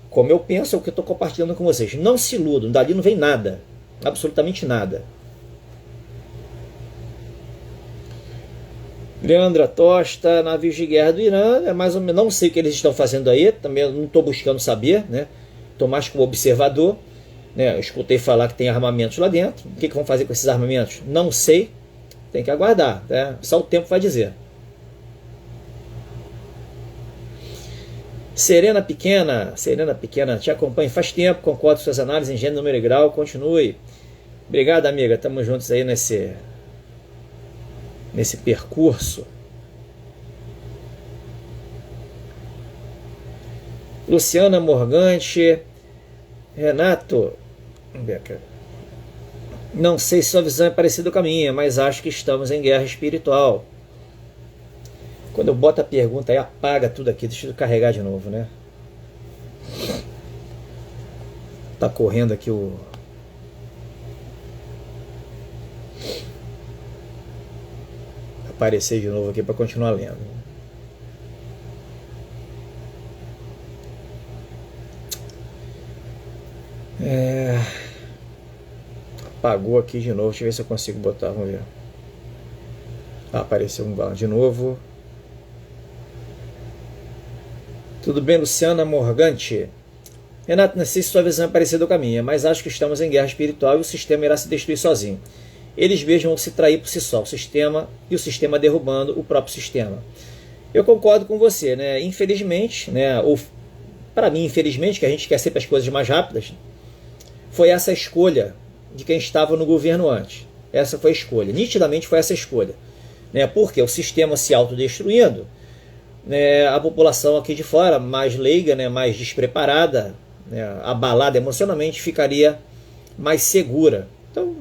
como eu penso, é o que eu estou compartilhando com vocês. Não se iludam, dali não vem nada, absolutamente nada. Leandra Tosta, navios de guerra do Irã, mais ou menos, não sei o que eles estão fazendo aí, também não estou buscando saber, né? Estou mais como observador, né? Eu escutei falar que tem armamentos lá dentro. O que vão fazer com esses armamentos? Não sei, tem que aguardar, né? Só o tempo vai dizer. Serena Pequena, te acompanho faz tempo, concordo com suas análises em gênero, número e grau, continue. Obrigado, amiga, estamos juntos aí nesse percurso. Luciana Morgante, Renato, não sei se sua visão é parecida com a minha, mas acho que estamos em guerra espiritual. Quando eu boto a pergunta aí, apaga tudo aqui, deixa eu carregar de novo, né? Tá correndo aqui aparecer de novo aqui para continuar lendo. Apagou aqui de novo, deixa eu ver se eu consigo botar, vamos ver. Apareceu de novo. Tudo bem, Luciana Morgante? Renato, não sei se sua visão é parecida com a minha, mas acho que estamos em guerra espiritual e o sistema irá se destruir sozinho. Eles mesmos vão se trair por si só, o sistema derrubando o próprio sistema. Eu concordo com você, né? Infelizmente, né? Ou para mim, infelizmente, que a gente quer sempre as coisas mais rápidas, foi essa a escolha de quem estava no governo antes. Essa foi a escolha, nitidamente foi essa a escolha, né? Porque o sistema se autodestruindo, né, a população aqui de fora, mais leiga, né, mais despreparada, né, abalada emocionalmente, ficaria mais segura. Então,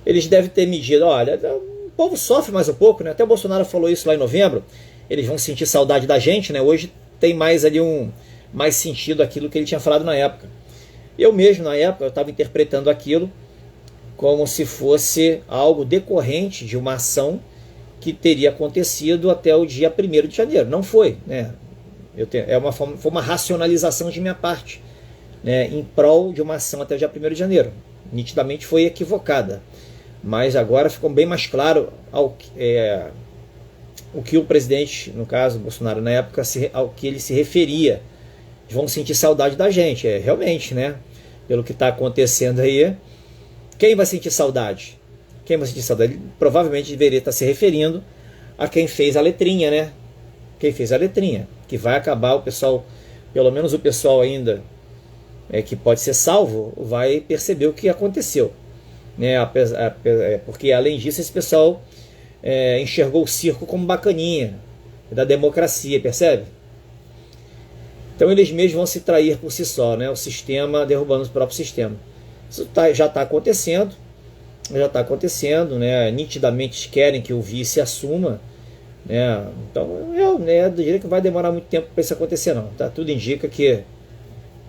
eles devem ter medido, olha, o povo sofre mais um pouco, né? Até o Bolsonaro falou isso lá em novembro, eles vão sentir saudade da gente, né? Hoje tem mais ali mais sentido aquilo que ele tinha falado na época. Eu mesmo, na época, eu estava interpretando aquilo como se fosse algo decorrente de uma ação que teria acontecido até o dia 1º de janeiro. Não foi, né? Foi uma racionalização de minha parte, né, em prol de uma ação até o dia 1º de janeiro. Nitidamente foi equivocada, mas agora ficou bem mais claro o que o presidente, no caso Bolsonaro na época, ao que ele se referia. Vão sentir saudade da gente, realmente, né? Pelo que está acontecendo aí, quem vai sentir saudade? Quem vai sentir saudade? Ele provavelmente deveria estar se referindo a quem fez a letrinha, né? Quem fez a letrinha, que vai acabar o pessoal, pelo menos o pessoal ainda que pode ser salvo, vai perceber o que aconteceu, né? Porque além disso esse pessoal enxergou o circo como bacaninha da democracia, percebe? Então eles mesmos vão se trair por si só, né? O sistema derrubando o próprio sistema. Isso já está acontecendo, né? Nitidamente querem que o vice assuma, né? Então eu diria que vai demorar muito tempo para isso acontecer, não. Tá? Tudo indica que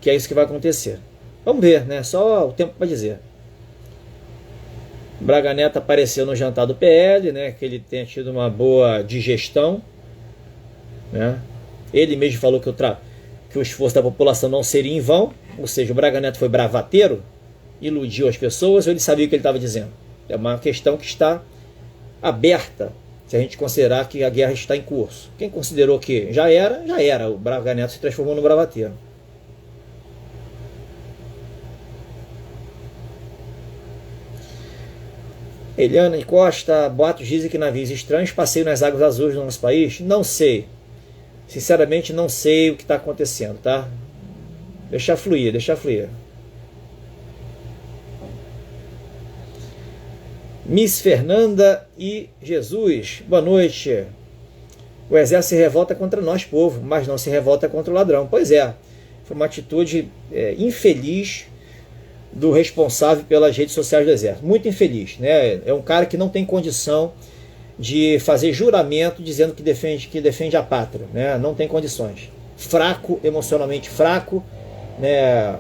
é isso que vai acontecer. Vamos ver, né? Só o tempo para dizer. Braga Neto apareceu no jantar do PL, né? Que ele tenha tido uma boa digestão, né? Ele mesmo falou que o esforço da população não seria em vão, ou seja, o Braga Neto foi bravateiro, iludiu as pessoas, ou ele sabia o que ele estava dizendo. É uma questão que está aberta, se a gente considerar que a guerra está em curso. Quem considerou que já era, o Braga Neto se transformou no bravateiro. Eliana Costa, boatos dizem que navios estranhos passeiam nas águas azuis do nosso país. Não sei. Sinceramente, não sei o que está acontecendo, tá? Deixa fluir. Miss Fernanda e Jesus, boa noite. O exército se revolta contra nós, povo, mas não se revolta contra o ladrão. Pois é, foi uma atitude infeliz do responsável pelas redes sociais do exército. Muito infeliz, né? É um cara que não tem condição de fazer juramento dizendo que defende a pátria, né? Não tem condições. Fraco, emocionalmente fraco, né?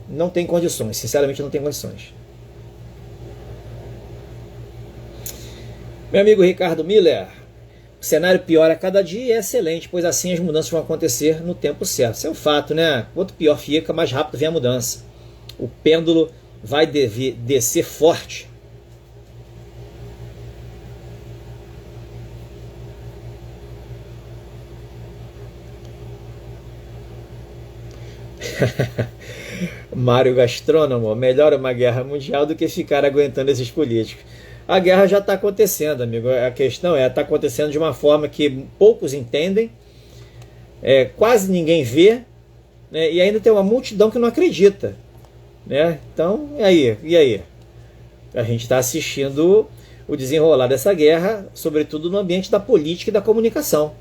Não tem condições, sinceramente não tem condições. Meu amigo Ricardo Miller, o cenário piora a cada dia e é excelente, pois assim as mudanças vão acontecer no tempo certo. Isso é um fato, né? Quanto pior fica, mais rápido vem a mudança. O pêndulo vai descer forte. Mário Gastrônomo, melhor uma guerra mundial do que ficar aguentando esses políticos. A guerra já está acontecendo, amigo. A questão está acontecendo de uma forma que poucos entendem, quase ninguém vê, né, e ainda tem uma multidão que não acredita, né? Então, e aí? A gente está assistindo o desenrolar dessa guerra, sobretudo no ambiente da política e da comunicação.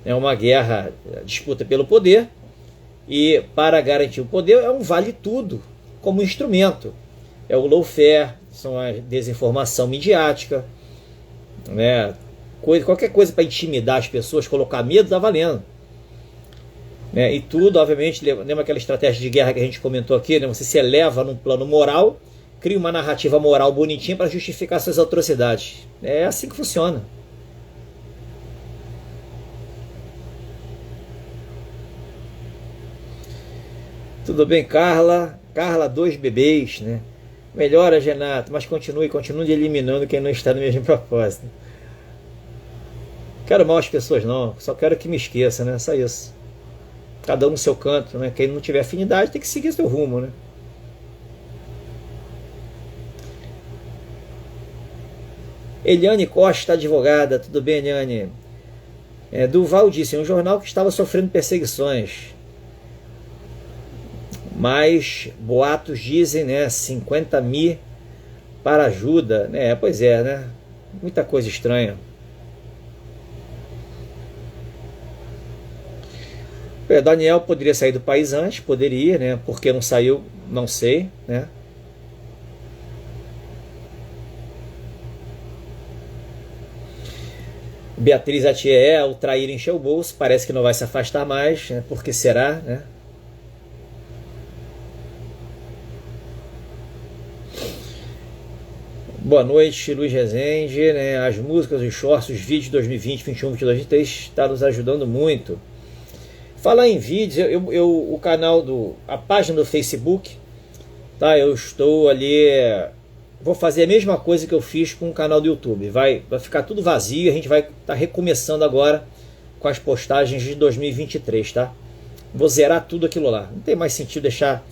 É uma guerra, disputa pelo poder, e para garantir o poder é um vale tudo como instrumento. É o lawfare, são a desinformação midiática, né? Qualquer coisa para intimidar as pessoas, colocar medo, está valendo. Né? E tudo, obviamente, lembra aquela estratégia de guerra que a gente comentou aqui, né? Você se eleva num plano moral, cria uma narrativa moral bonitinha para justificar suas atrocidades. É assim que funciona. Tudo bem, Carla? Carla, 2 bebês, né? Melhora, Renato, mas continue eliminando quem não está no mesmo propósito. Quero mal as pessoas não, só quero que me esqueça, né? Só isso. Cada um no seu canto, né? Quem não tiver afinidade tem que seguir seu rumo, né? Eliane Costa, advogada, tudo bem, Eliane? Duval disse, um jornal que estava sofrendo perseguições. Mas boatos dizem, né, 50 mil para ajuda, né? Pois é, né? Muita coisa estranha. Daniel poderia sair do país antes, poderia, né? Porque não saiu, não sei, né? Beatriz Atié, o trair encheu o bolso, parece que não vai se afastar mais, né? Por que será, né? Boa noite, Luiz Rezende, né? As músicas, os shorts, os vídeos de 2020, 21, 22, 23 está nos ajudando muito. Falar em vídeos, o canal a página do Facebook, tá? Eu estou ali, vou fazer a mesma coisa que eu fiz com o canal do YouTube. Vai ficar tudo vazio, a gente vai estar recomeçando agora com as postagens de 2023, tá? Vou zerar tudo aquilo lá. Não tem mais sentido deixar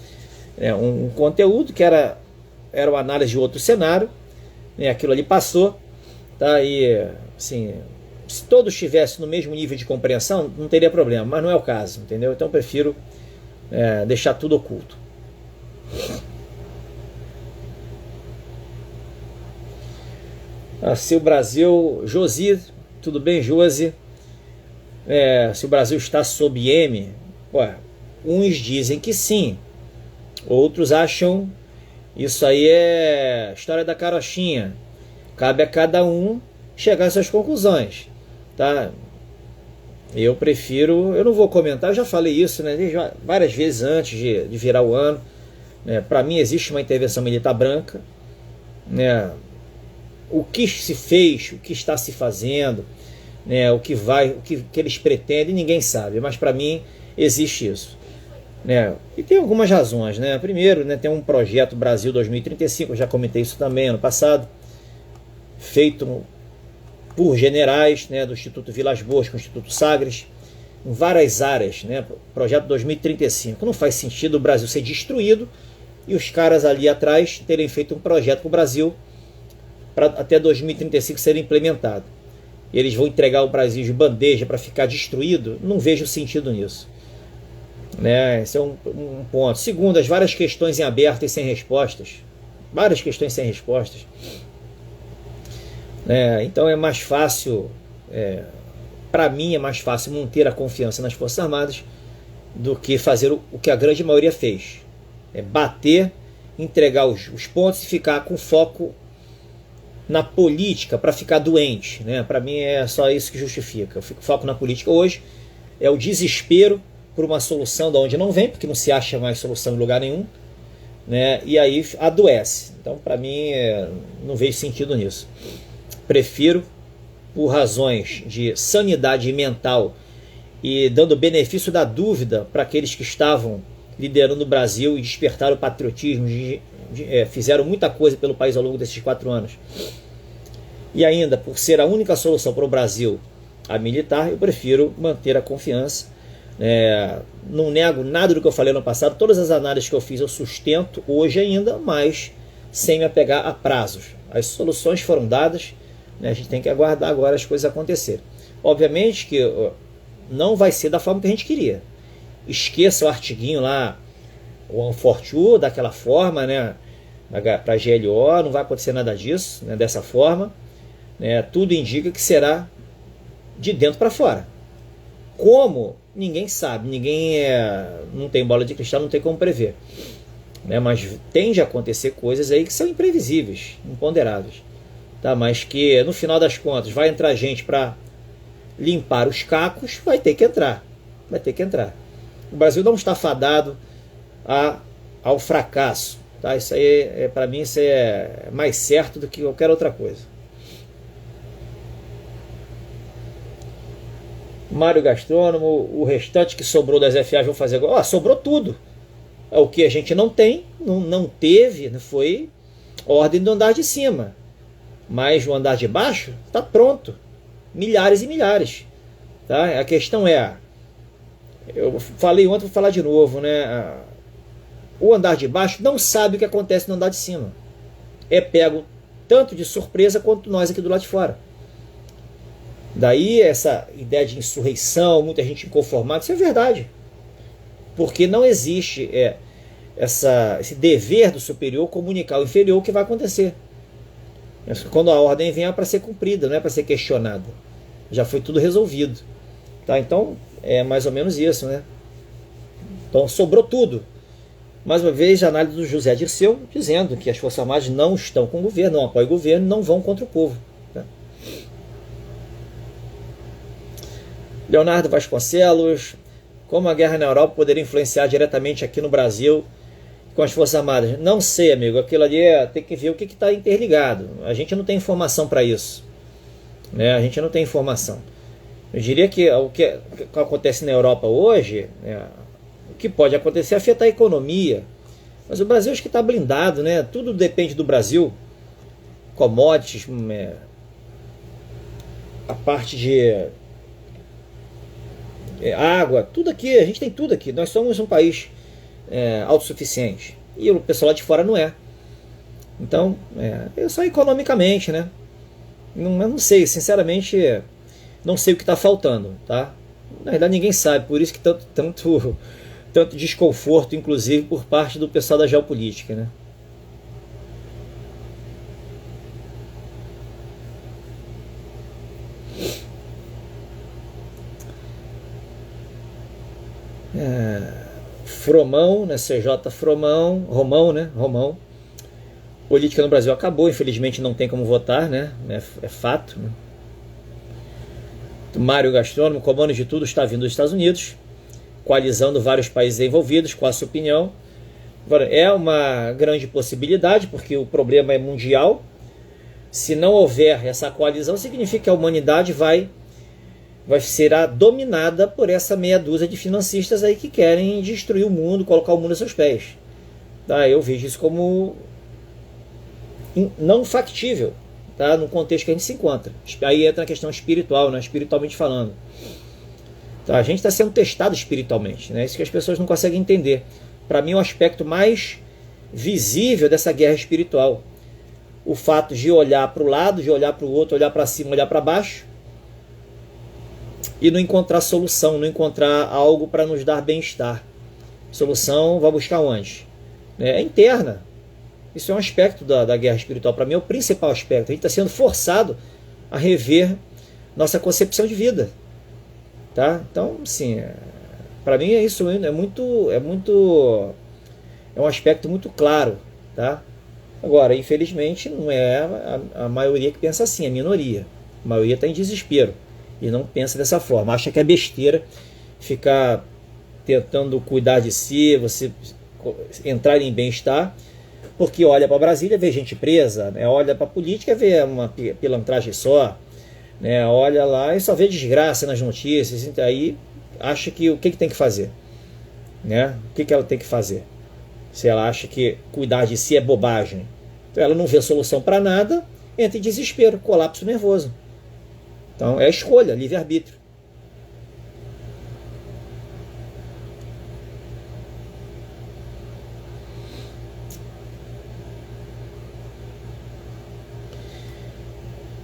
um conteúdo que era uma análise de outro cenário, né? Aquilo ali passou, tá? E assim, se todos estivessem no mesmo nível de compreensão, não teria problema, mas não é o caso, entendeu? Então eu prefiro deixar tudo oculto. Se o Brasil, Josi, tudo bem, Josi? Se o Brasil está sob M, uns dizem que sim, outros acham isso aí é história da carochinha. Cabe a cada um chegar às suas conclusões, tá? Eu não vou comentar, eu já falei isso, né, várias vezes antes de virar o ano, né? Para mim existe uma intervenção militar branca, né? O que se fez, o que está se fazendo, né? O que eles pretendem, ninguém sabe, mas para mim existe isso, né? E tem algumas razões, né? Primeiro, né, tem um projeto Brasil 2035, eu já comentei isso também ano passado, feito por generais, né, do Instituto Vilas Boas com o Instituto Sagres, em várias áreas, né? Projeto 2035. Não faz sentido o Brasil ser destruído e os caras ali atrás terem feito um projeto para o Brasil para até 2035 ser implementado. E eles vão entregar o Brasil de bandeja para ficar destruído? Não vejo sentido nisso, né? Esse é um ponto. Segundo, as várias questões em aberto e sem respostas. Várias questões sem respostas. Então é mais fácil, para mim é mais fácil manter a confiança nas Forças Armadas do que fazer o que a grande maioria fez. Bater, entregar os pontos e ficar com foco na política para ficar doente, né? Para mim é só isso que justifica. Eu fico foco na política hoje, é o desespero por uma solução de onde não vem, porque não se acha mais solução em lugar nenhum, né? E aí adoece. Então, para mim, não vejo sentido nisso. Prefiro, por razões de sanidade mental e dando benefício da dúvida para aqueles que estavam liderando o Brasil e despertaram o patriotismo, fizeram muita coisa pelo país ao longo desses 4 anos. E ainda, por ser a única solução para o Brasil, a militar, eu prefiro manter a confiança. Não nego nada do que eu falei no passado, todas as análises que eu fiz eu sustento hoje ainda, mas sem me apegar a prazos. As soluções foram dadas, né? A gente tem que aguardar agora as coisas acontecerem. Obviamente que não vai ser da forma que a gente queria. Esqueça o artiguinho lá, o One42 daquela forma, né? Para a GLO, não vai acontecer nada disso, né? Dessa forma, né? Tudo indica que será de dentro para fora. Como? Ninguém sabe, não tem bola de cristal, não tem como prever, né? Mas tende a acontecer coisas aí que são imprevisíveis, imponderáveis, tá? Mas que no final das contas vai entrar gente para limpar os cacos, vai ter que entrar. O Brasil não está fadado ao fracasso, tá? Isso aí, para mim, isso é mais certo do que qualquer outra coisa. Mário Gastrônomo, o restante que sobrou das FAs vão fazer agora. Sobrou tudo. O que a gente não tem, não teve, foi ordem do andar de cima. Mas o andar de baixo está pronto. Milhares e milhares. Tá? A questão eu falei ontem, vou falar de novo, né? O andar de baixo não sabe o que acontece no andar de cima. É pego tanto de surpresa quanto nós aqui do lado de fora. Daí essa ideia de insurreição, muita gente inconformada, isso é verdade. Porque não existe esse dever do superior comunicar ao inferior o que vai acontecer. Quando a ordem vem é para ser cumprida, não é para ser questionada. Já foi tudo resolvido. Tá? Então é mais ou menos isso, né? Então sobrou tudo. Mais uma vez, a análise do José Dirceu dizendo que as Forças Armadas não estão com o governo, não apoiam o governo, não vão contra o povo. Tá? Leonardo Vasconcelos, como a guerra na Europa poderia influenciar diretamente aqui no Brasil, com as Forças Armadas. Não sei, amigo, aquilo ali tem que ver o que está interligado. A gente não tem informação para isso, né? A gente não tem informação. Eu diria que o que acontece na Europa hoje, o que pode acontecer é afetar a economia. Mas o Brasil acho que está blindado, né? Tudo depende do Brasil. Commodities, a parte de água, tudo aqui, a gente tem tudo aqui. Nós somos um país autossuficiente. E o pessoal lá de fora não é. Então, é só economicamente, né? Eu não sei, sinceramente, não sei o que está faltando, tá? Na verdade, ninguém sabe, por isso que tanto desconforto, inclusive, por parte do pessoal da geopolítica, né? Fromão, né? CJ Fromão, Romão, né? Romão. Política no Brasil acabou, infelizmente não tem como votar, né? É fato, né? Mário Gastrônomo, comando de tudo está vindo dos Estados Unidos, coalizando vários países envolvidos, com a sua opinião. Agora, é uma grande possibilidade, porque o problema é mundial. Se não houver essa coalizão, significa que a humanidade será dominada por essa meia dúzia de financistas aí que querem destruir o mundo, colocar o mundo a seus pés. Tá? Eu vejo isso como não factível, tá? No contexto que a gente se encontra. Aí entra a questão espiritual, né? Espiritualmente falando. Tá? A gente está sendo testado espiritualmente, né? Isso que as pessoas não conseguem entender. Para mim, o aspecto mais visível dessa guerra espiritual, o fato de olhar para o lado, de olhar para o outro, olhar para cima, olhar para baixo, e não encontrar solução, não encontrar algo para nos dar bem-estar. Solução vai buscar onde? É interna. Isso é um aspecto da guerra espiritual. Para mim é o principal aspecto. A gente está sendo forçado a rever nossa concepção de vida. Tá? Então, sim, para mim é isso. É um aspecto muito claro. Tá? Agora, infelizmente, não é a maioria que pensa assim, é a minoria. A maioria está em desespero e não pensa dessa forma. Acha que é besteira ficar tentando cuidar de si, você entrar em bem-estar, porque olha para Brasília, vê gente presa, né? Olha para a política, vê uma pilantragem só, né? Olha lá e só vê desgraça nas notícias. Então, aí acha que o que tem que fazer, né? O que ela tem que fazer? Se ela acha que cuidar de si é bobagem, então ela não vê solução para nada, entra em desespero, colapso nervoso. Então é escolha, livre-arbítrio.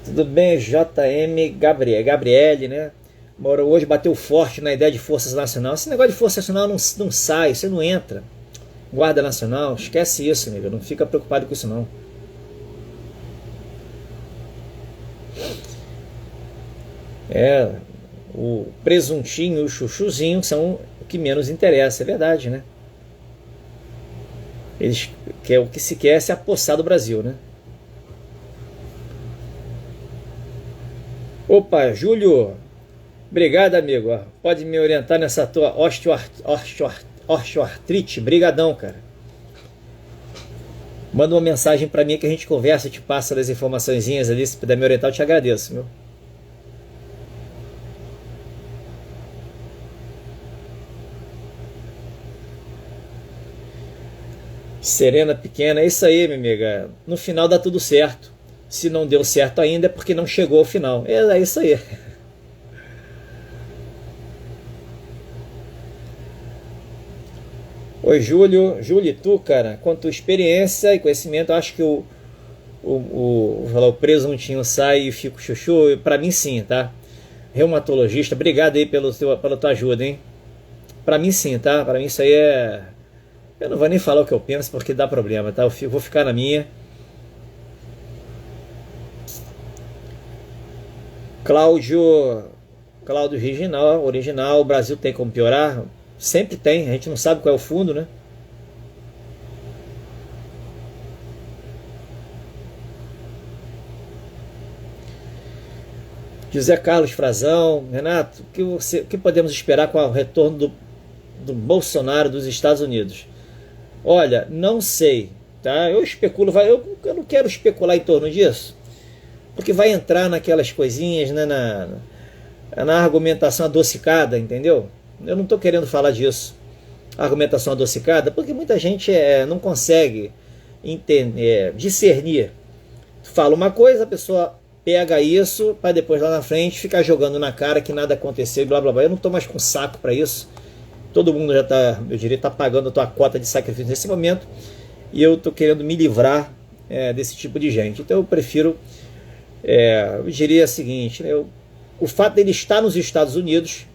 Tudo bem, JM Gabriele, né? Moro hoje bateu forte na ideia de Forças Nacional. Esse negócio de Força Nacional não sai, você não entra. Guarda Nacional, esquece isso, amigo. Não fica preocupado com isso, não. O presuntinho e o chuchuzinho são o que menos interessa, é verdade, né? O que se quer é se apossar do Brasil, né? Opa, Júlio, obrigado, amigo. Pode me orientar nessa tua osteoartrite? Brigadão, cara. Manda uma mensagem pra mim que a gente conversa, te passa das informaçõezinhas ali. Se puder me orientar, eu te agradeço, meu. Serena pequena, é isso aí, minha amiga. No final dá tudo certo. Se não deu certo ainda é porque não chegou ao final. É isso aí. Oi, Júlio. Júlio, e tu, cara, com a tua experiência e conhecimento, eu acho que o presuntinho sai e fica o chuchu. Pra mim, sim, tá? Reumatologista, obrigado aí pela tua ajuda, hein? Pra mim, sim, tá? Pra mim, isso aí é. Eu não vou nem falar o que eu penso porque dá problema, tá? Eu vou ficar na minha. Cláudio original, o Brasil tem como piorar? Sempre tem, a gente não sabe qual é o fundo, né? José Carlos Frazão, Renato, o que podemos esperar com o retorno do Bolsonaro dos Estados Unidos? Olha, não sei, tá? Eu especulo, eu não quero especular em torno disso, porque vai entrar naquelas coisinhas, né, na argumentação adocicada, entendeu? Eu não estou querendo falar disso, argumentação adocicada, porque muita gente não consegue entender, discernir. Tu fala uma coisa, a pessoa pega isso para depois lá na frente ficar jogando na cara que nada aconteceu e blá blá blá. Eu não estou mais com saco para isso. Todo mundo já está, eu diria, está pagando a tua cota de sacrifício nesse momento, e eu estou querendo me livrar desse tipo de gente. Então eu prefiro, eu diria o seguinte, né, o fato dele estar nos Estados Unidos,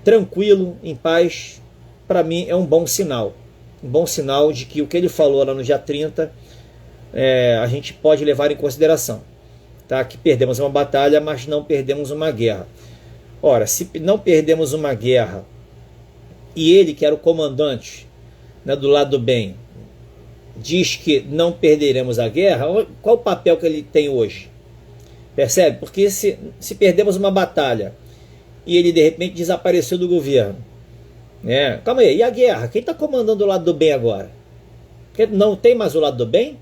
tranquilo, em paz, para mim é um bom sinal. Um bom sinal de que o que ele falou lá no dia 30, a gente pode levar em consideração. Tá? Que perdemos uma batalha, mas não perdemos uma guerra. Ora, se não perdemos uma guerra, e ele, que era o comandante, né, do lado do bem, diz que não perderemos a guerra, qual o papel que ele tem hoje? Percebe? Porque se perdemos uma batalha e ele de repente desapareceu do governo, né? Calma aí, e a guerra? Quem está comandando o lado do bem agora? Porque não tem mais o lado do bem?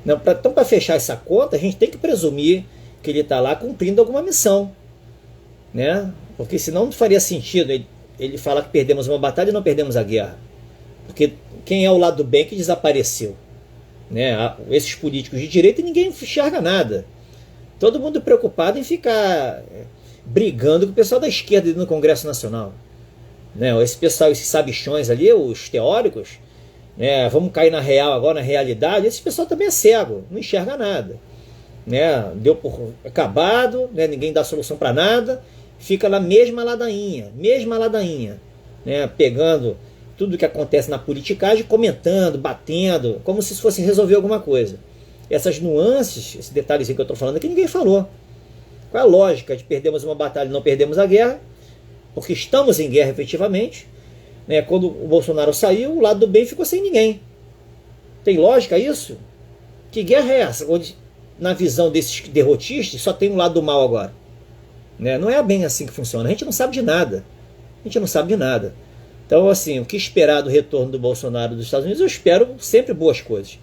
Então, para fechar essa conta, a gente tem que presumir que ele está lá cumprindo alguma missão, né? Porque senão não faria sentido ele falar que perdemos uma batalha e não perdemos a guerra. Porque quem é o lado do bem que desapareceu? Né? Esses políticos de direita, ninguém enxerga nada. Todo mundo preocupado em ficar brigando com o pessoal da esquerda no Congresso Nacional. Né? Esse pessoal, esses sabichões ali, os teóricos, né? Vamos cair na real agora, na realidade. Esse pessoal também é cego, não enxerga nada. Né? Deu por acabado, né? Ninguém dá solução para nada, fica na mesma ladainha, né? Pegando tudo que acontece na politicagem, comentando, batendo, como se fosse resolver alguma coisa. Essas nuances, esse detalhezinho que eu estou falando aqui, ninguém falou. Qual é a lógica de perdermos uma batalha e não perdemos a guerra? Porque estamos em guerra efetivamente. Né? Quando o Bolsonaro saiu, o lado do bem ficou sem ninguém. Tem lógica isso? Que guerra é essa? Onde, na visão desses derrotistas, só tem um lado do mal agora. Né? Não é bem assim que funciona. A gente não sabe de nada. Então, assim, o que esperar do retorno do Bolsonaro dos Estados Unidos? Eu espero sempre boas coisas.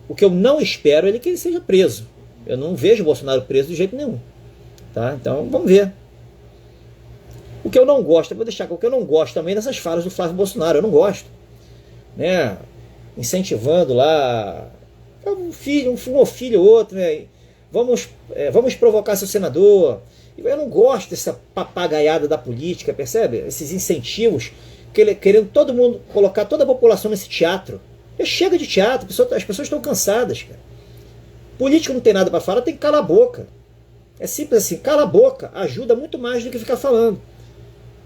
O que eu não espero é que ele seja preso. Eu não vejo o Bolsonaro preso de jeito nenhum. Tá? Então, vamos ver. O que eu não gosto, eu vou deixar, o que eu não gosto também dessas falas do Flávio Bolsonaro, eu não gosto. Né? Incentivando lá um filho ou outro, né? Vamos provocar seu senador. Eu não gosto dessa papagaiada da política, percebe? Esses incentivos, querendo todo mundo, colocar toda a população nesse teatro. Chega de teatro, as pessoas estão cansadas, cara. Político não tem nada para falar, tem que calar a boca. É simples assim, cala a boca, ajuda muito mais do que ficar falando.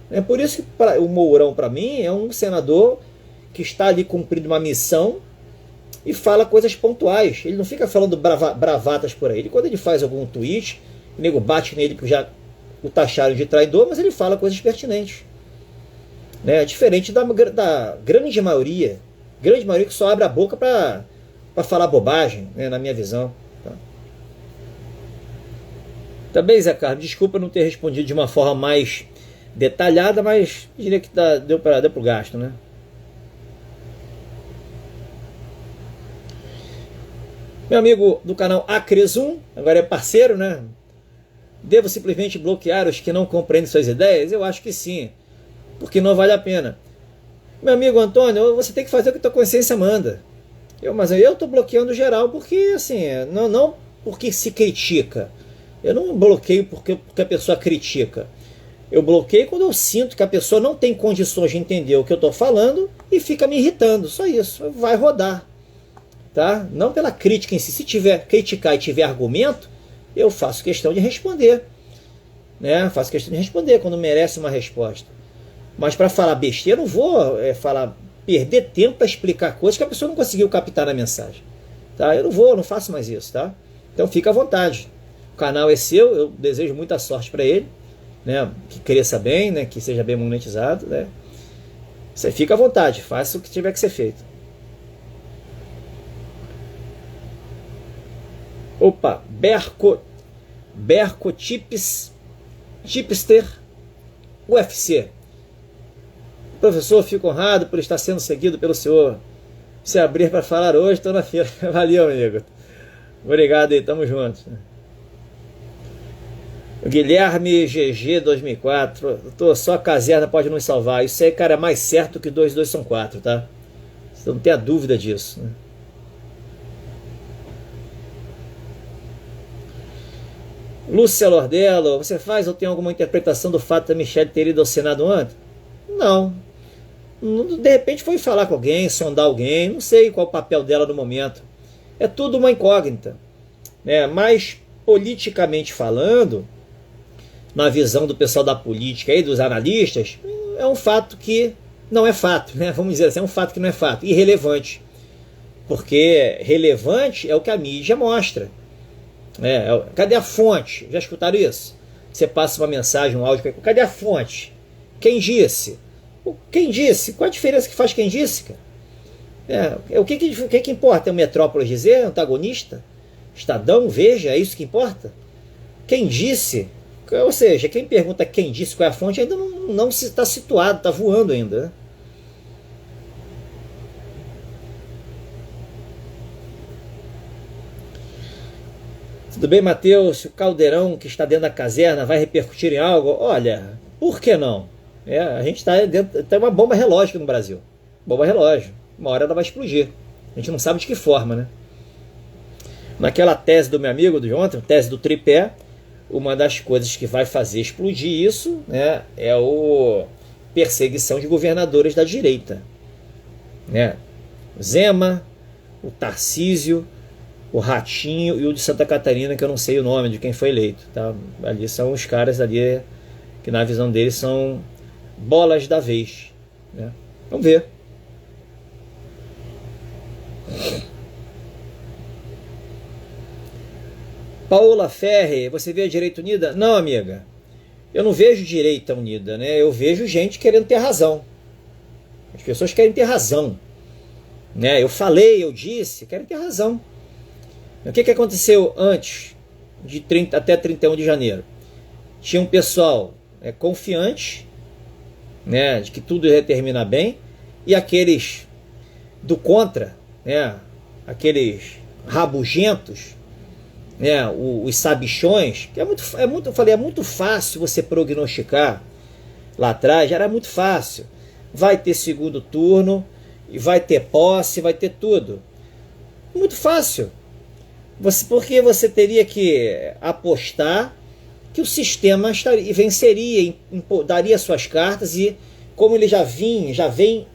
É por isso que o Mourão, para mim, é um senador que está ali cumprindo uma missão e fala coisas pontuais. Ele não fica falando bravatas por aí. Quando ele faz algum tweet, o nego bate nele porque já o taxaram de traidor, mas ele fala coisas pertinentes. Né? Diferente da grande maioria que só abre a boca para falar bobagem, né? Na minha visão. Tá? Também, Zé Carlos, desculpa não ter respondido de uma forma mais detalhada, mas diria que deu pro gasto, né? Meu amigo do canal Acresum, agora é parceiro, né? Devo simplesmente bloquear os que não compreendem suas ideias? Eu acho que sim, porque não vale a pena. Meu amigo Antônio, você tem que fazer o que a tua consciência manda. Mas eu estou bloqueando geral porque, assim, não porque se critica. Eu não bloqueio porque a pessoa critica. Eu bloqueio quando eu sinto que a pessoa não tem condições de entender o que eu estou falando e fica me irritando. Só isso. Vai rodar. Tá? Não pela crítica em si. Se tiver criticar e tiver argumento, eu faço questão de responder. Né? Faço questão de responder quando merece uma resposta. Mas para falar besteira, eu não vou perder tempo para explicar coisas que a pessoa não conseguiu captar na mensagem. Tá? Eu não faço mais isso. Tá? Então fica à vontade. O canal é seu, eu desejo muita sorte para ele. Né? Que cresça bem, né? Que seja bem monetizado. Né? Você fica à vontade, faça o que tiver que ser feito. Opa, Tipster UFC. Professor, fico honrado por estar sendo seguido pelo senhor. Se abrir para falar hoje, estou na fila. Valeu, amigo. Obrigado aí, tamo junto. Guilherme GG 2004. Só a caserna pode nos salvar. Isso aí, cara, é mais certo que 2 2 são 4, tá? Você não tem a dúvida disso, né? Lúcia Lordello, você faz ou tem alguma interpretação do fato da Michelle ter ido ao Senado ontem? Não. De repente foi falar com alguém, sondar alguém, não sei qual o papel dela no momento. É tudo uma incógnita, né? Mas, politicamente falando, na visão do pessoal da política e dos analistas, é um fato que não é fato, né? Vamos dizer assim, é um fato que não é fato, irrelevante. Porque relevante é o que a mídia mostra. Cadê a fonte? Já escutaram isso? Você passa uma mensagem, um áudio, cadê a fonte? Quem disse? Quem disse? Qual a diferença que faz quem disse, cara? O que importa? É o Metrópolis dizer, antagonista? Estadão, Veja, é isso que importa? Quem disse? Ou seja, quem pergunta quem disse, qual é a fonte, ainda não está situado, está voando ainda, né? Tudo bem, Matheus? O caldeirão que está dentro da caserna vai repercutir em algo? Olha, por que não? A gente está dentro. Tem uma bomba relógio aqui no Brasil. Bomba relógio. Uma hora ela vai explodir. A gente não sabe de que forma, né? Naquela tese do meu amigo de ontem, tese do tripé, uma das coisas que vai fazer explodir isso, né, é a perseguição de governadores da direita. Né? O Zema, o Tarcísio, o Ratinho e o de Santa Catarina, que eu não sei o nome de quem foi eleito. Tá? Ali são os caras ali que, na visão deles, são bolas da vez. Né? Vamos ver. Paola Ferre, você vê a direita unida? Não, amiga. Eu não vejo direita unida, né? Eu vejo gente querendo ter razão. As pessoas querem ter razão. Né? Eu falei, eu disse, querem ter razão. O que aconteceu antes de até 31 de janeiro? Tinha um pessoal confiante, né, de que tudo ia terminar bem, e aqueles do contra, né, aqueles rabugentos, né, os sabichões, que eu falei, é muito fácil você prognosticar lá atrás, já era muito fácil. Vai ter segundo turno, e vai ter posse, vai ter tudo. Muito fácil. Porque você teria que apostar que o sistema venceria, daria suas cartas, e como ele já vem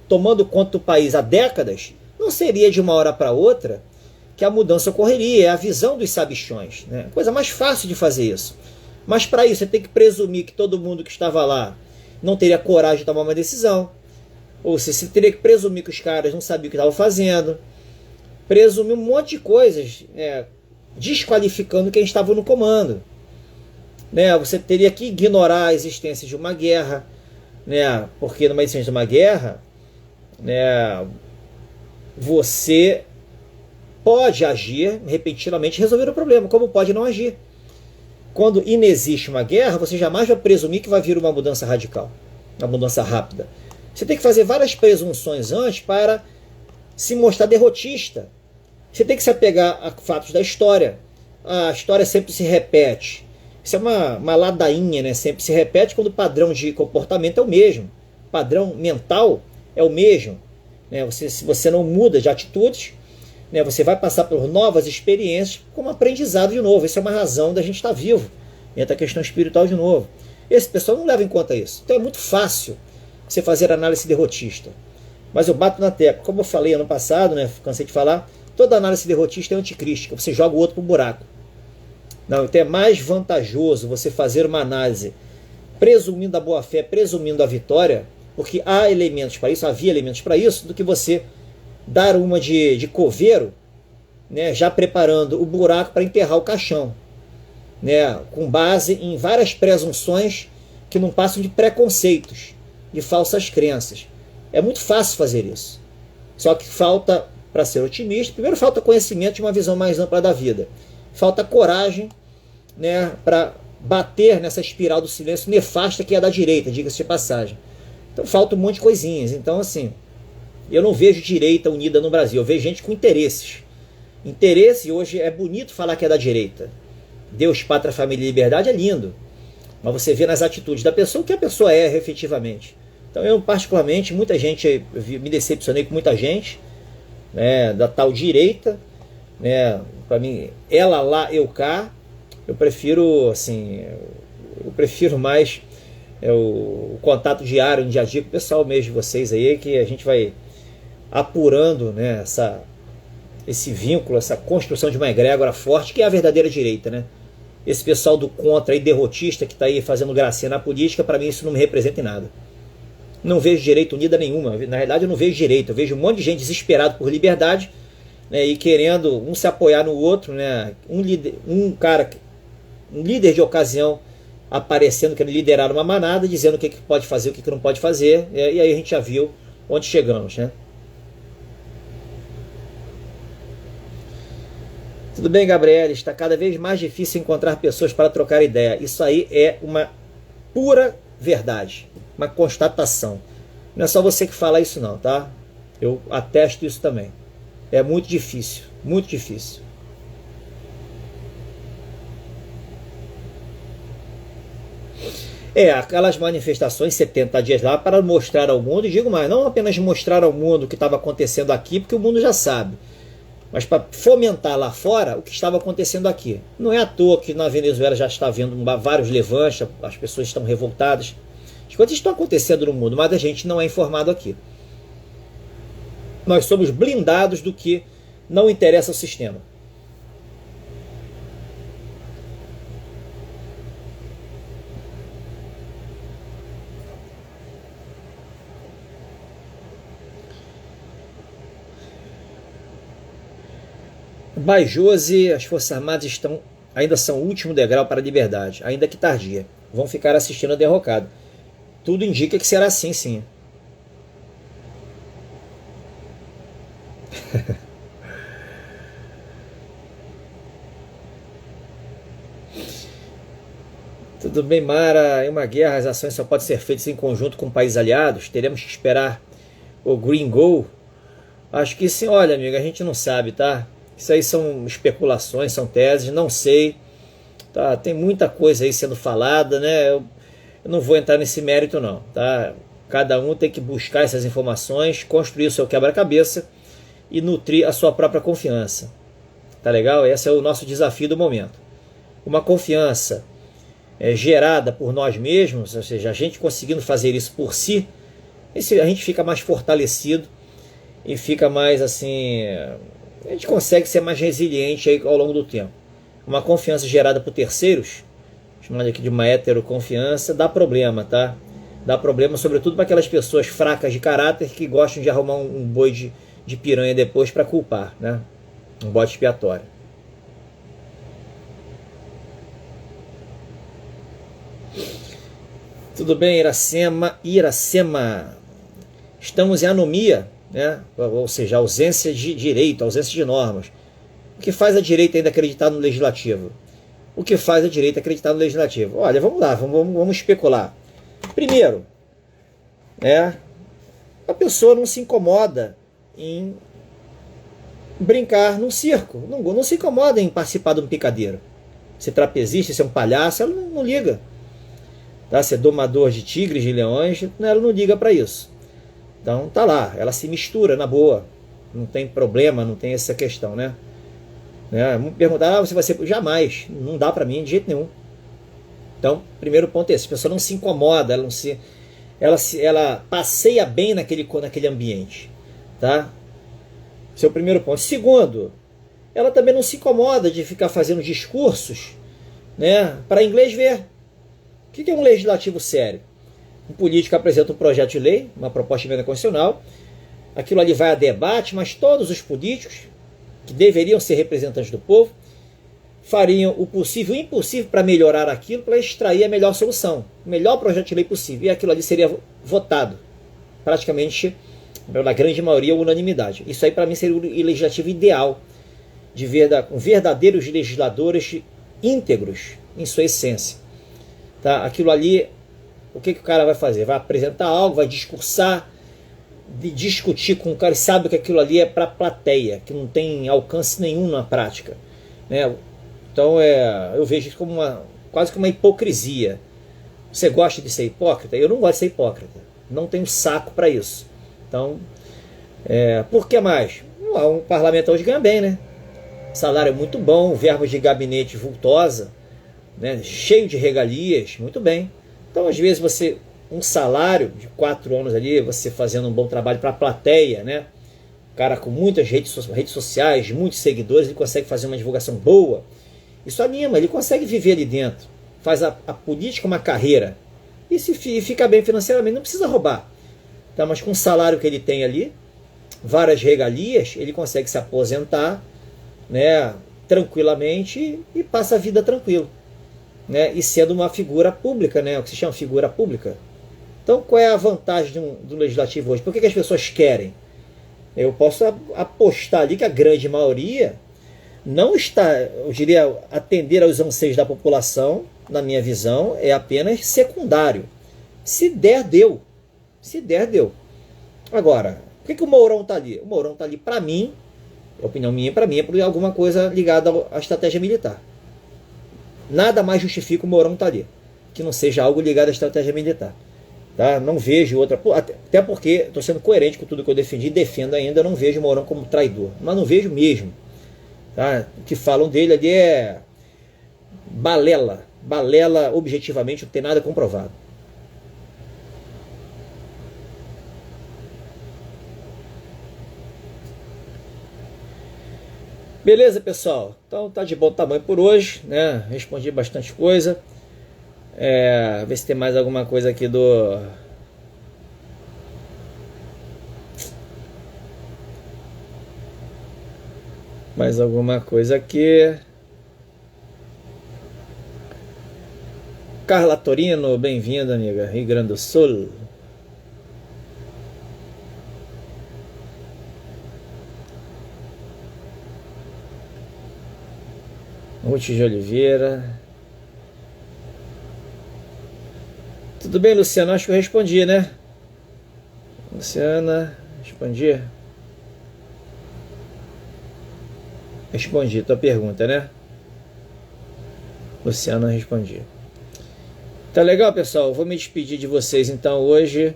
tomando conta do país há décadas, não seria de uma hora para outra que a mudança ocorreria. É a visão dos sabichões, né? Coisa mais fácil de fazer isso. Mas para isso você tem que presumir que todo mundo que estava lá não teria coragem de tomar uma decisão. Ou seja, você teria que presumir que os caras não sabiam o que estavam fazendo. Presumir um monte de coisas, desqualificando quem estava no comando. Né? Você teria que ignorar a existência de uma guerra, né? Porque numa existência de uma guerra, né, você pode agir repentinamente e resolver o problema, como pode não agir. Quando inexiste uma guerra, você jamais vai presumir que vai vir uma mudança radical, uma mudança rápida. Você tem que fazer várias presunções antes para se mostrar derrotista. Você tem que se apegar a fatos da história. A história sempre se repete. Isso é uma ladainha, né? Sempre se repete quando o padrão de comportamento é o mesmo. O padrão mental é o mesmo. Né? Se você não muda de atitudes, né, você vai passar por novas experiências como aprendizado de novo. Isso é uma razão da gente estar vivo. Entra a questão espiritual de novo. Esse pessoal não leva em conta isso. Então é muito fácil você fazer análise derrotista. Mas eu bato na tecla. Como eu falei ano passado, né, cansei de falar, toda análise derrotista é anticrística. Você joga o outro para o buraco. Não, então é mais vantajoso você fazer uma análise presumindo a boa-fé, presumindo a vitória, porque há elementos para isso, havia elementos para isso, do que você dar uma de coveiro, né, já preparando o buraco para enterrar o caixão, né, com base em várias presunções que não passam de preconceitos, de falsas crenças. É muito fácil fazer isso. Só que falta, para ser otimista, primeiro falta conhecimento de uma visão mais ampla da vida. Falta coragem, né, para bater nessa espiral do silêncio nefasta que é a da direita, diga-se de passagem. Então falta um monte de coisinhas. Então, assim, eu não vejo direita unida no Brasil. Eu vejo gente com interesses. Interesse, hoje é bonito falar que é da direita. Deus, pátria, família e liberdade é lindo. Mas você vê nas atitudes da pessoa o que a pessoa é efetivamente. Então eu, particularmente, muita gente, me decepcionei com muita gente, né, da tal direita, né, para mim, ela lá, eu cá. Eu prefiro, assim, eu prefiro mais o contato diário, no dia a dia com o pessoal mesmo de vocês aí, que a gente vai apurando, né, esse vínculo, essa construção de uma egrégora forte, que é a verdadeira direita, né? Esse pessoal do contra e derrotista que está aí fazendo gracinha na política, para mim isso não me representa em nada. Não vejo direita unida nenhuma. Na realidade eu não vejo direita, eu vejo um monte de gente desesperado por liberdade, né, e querendo um se apoiar no outro, né? Um líder de ocasião aparecendo, querendo liderar uma manada, dizendo o que pode fazer, o que não pode fazer, e aí a gente já viu onde chegamos, né? Tudo bem, Gabriela? Está cada vez mais difícil encontrar pessoas para trocar ideia. Isso aí é uma pura verdade, uma constatação. Não é só você que fala isso não, tá? Eu atesto isso também. É muito difícil, muito difícil. Aquelas manifestações 70 dias lá para mostrar ao mundo, e digo mais, não apenas mostrar ao mundo o que estava acontecendo aqui, porque o mundo já sabe, mas para fomentar lá fora o que estava acontecendo aqui. Não é à toa que na Venezuela já está havendo vários levantes, as pessoas estão revoltadas. As coisas estão acontecendo no mundo, mas a gente não é informado aqui. Nós somos blindados do que não interessa ao sistema. Bajose, as Forças Armadas ainda são o último degrau para a liberdade, ainda que tardia. Vão ficar assistindo a derrocada. Tudo indica que será assim, sim. Tudo bem, Mara. Em uma guerra, as ações só podem ser feitas em conjunto com países aliados. Teremos que esperar o Green Go? Acho que sim. Olha, amiga, a gente não sabe, tá? Isso aí são especulações, são teses, não sei. Tá? Tem muita coisa aí sendo falada, né? Eu não vou entrar nesse mérito, não, tá? Cada um tem que buscar essas informações, construir o seu quebra-cabeça e nutrir a sua própria confiança. Tá legal? Esse é o nosso desafio do momento. Uma confiança gerada por nós mesmos, ou seja, a gente conseguindo fazer isso por si, a gente fica mais fortalecido e fica mais assim, a gente consegue ser mais resiliente aí ao longo do tempo. Uma confiança gerada por terceiros, chamando aqui de uma heteroconfiança, dá problema, tá? Dá problema sobretudo para aquelas pessoas fracas de caráter que gostam de arrumar um boi de piranha depois para culpar, né? Um bode expiatório. Tudo bem, Iracema? Estamos em anomia, né? Ou seja, ausência de direito, ausência de normas. O que faz a direita ainda acreditar no legislativo? O que faz a direita acreditar no legislativo? Olha, vamos lá, vamos especular. Primeiro, a pessoa não se incomoda em brincar num circo, não se incomoda em participar de um picadeiro. Ser trapezista, ser um palhaço, ela não liga. Tá? Ser domador de tigres, de leões, ela não liga para isso. Então tá lá, ela se mistura na boa, não tem problema, não tem essa questão, né? Me perguntar, você vai ser... Jamais, não dá para mim de jeito nenhum. Então, primeiro ponto é esse, a pessoa não se incomoda, ela passeia bem naquele ambiente, tá? Esse é o primeiro ponto. Segundo, ela também não se incomoda de ficar fazendo discursos, né, para inglês ver. O que é um legislativo sério? Um político apresenta um projeto de lei, uma proposta de emenda constitucional, aquilo ali vai a debate, mas todos os políticos que deveriam ser representantes do povo fariam o possível e o impossível para melhorar aquilo, para extrair a melhor solução, o melhor projeto de lei possível, e aquilo ali seria votado, praticamente, na grande maioria, unanimidade. Isso aí para mim seria o legislativo ideal, com verdadeiros legisladores íntegros em sua essência. Tá? Aquilo ali O que o cara vai fazer? Vai apresentar algo, vai discursar, de discutir com o cara e sabe que aquilo ali é para plateia, que não tem alcance nenhum na prática, né? Então eu vejo isso como quase que uma hipocrisia. Você gosta de ser hipócrita? Eu não gosto de ser hipócrita. Não tenho saco para isso. Então, por que mais? Um parlamentar hoje ganha bem, né? Salário muito bom, verbas de gabinete vultosa, né? Cheio de regalias, muito bem. Então, às vezes, um salário de 4 anos ali, você fazendo um bom trabalho para a plateia, né? O cara com muitas redes sociais, muitos seguidores, ele consegue fazer uma divulgação boa. Isso anima, ele consegue viver ali dentro. Faz a política uma carreira. E se fica bem financeiramente, não precisa roubar. Tá? Mas com o salário que ele tem ali, várias regalias, ele consegue se aposentar, né, tranquilamente e passa a vida tranquilo, né, e sendo uma figura pública, né, o que se chama figura pública. Então, qual é a vantagem do legislativo hoje? Por que as pessoas querem? Eu posso apostar ali que a grande maioria não está, eu diria, atender aos anseios da população, na minha visão, é apenas secundário. Se der, deu. Se der, deu. Agora, por que o Mourão está ali? O Mourão está ali, para mim, a opinião minha, para mim, é por alguma coisa ligada à estratégia militar. Nada mais justifica o Mourão estar ali, que não seja algo ligado à estratégia militar. Tá? Não vejo outra... Até porque estou sendo coerente com tudo que eu defendi e defendo ainda, eu não vejo o Mourão como traidor. Mas não vejo mesmo. Tá? O que falam dele ali é balela. Balela, objetivamente, não tem nada comprovado. Beleza, pessoal? Então tá de bom tamanho por hoje, né? Respondi bastante coisa. Ver se tem mais alguma coisa aqui mais alguma coisa aqui. Carla Torino, bem-vinda, amiga. Rio Grande do Sul. Ruth de Oliveira. Tudo bem, Luciana? Acho que eu respondi, né? Luciana, respondi? Respondi tua pergunta, né? Luciana, respondi. Tá legal, pessoal? Vou me despedir de vocês então hoje.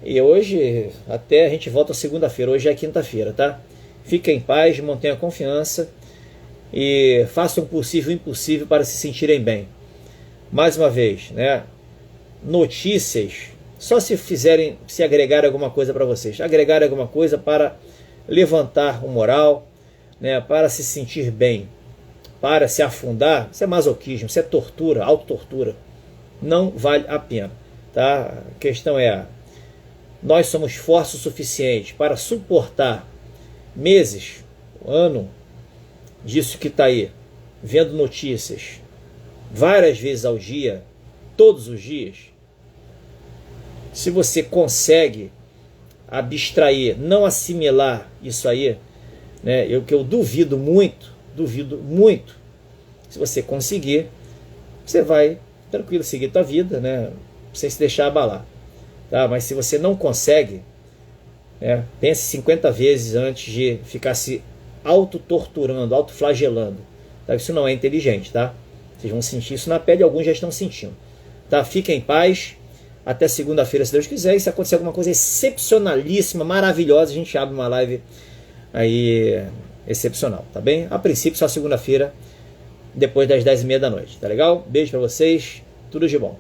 E hoje, até a gente volta segunda-feira. Hoje é quinta-feira, tá? Fiquem em paz, mantenham a confiança. E façam o possível e o impossível para se sentirem bem. Mais uma vez, né? Notícias, só se agregar alguma coisa para vocês. Agregar alguma coisa para levantar o moral, né? Para se sentir bem. Para se afundar, isso é masoquismo, isso é tortura, autotortura. Não vale a pena. Tá? A questão é, nós somos fortes o suficiente para suportar meses, ano, disso que está aí, vendo notícias várias vezes ao dia, todos os dias. Se você consegue abstrair, não assimilar isso aí, né, que eu duvido muito, se você conseguir, você vai tranquilo seguir tua vida, né, sem se deixar abalar. Tá? Mas se você não consegue, né, pense 50 vezes antes de ficar se autotorturando, autoflagelando. Tá? Isso não é inteligente, tá? Vocês vão sentir isso na pele, alguns já estão sentindo. Tá? Fiquem em paz. Até segunda-feira, se Deus quiser. E se acontecer alguma coisa excepcionalíssima, maravilhosa, a gente abre uma live aí excepcional, tá bem? A princípio, só segunda-feira, depois das 10h30 da noite, tá legal? Beijo pra vocês, tudo de bom.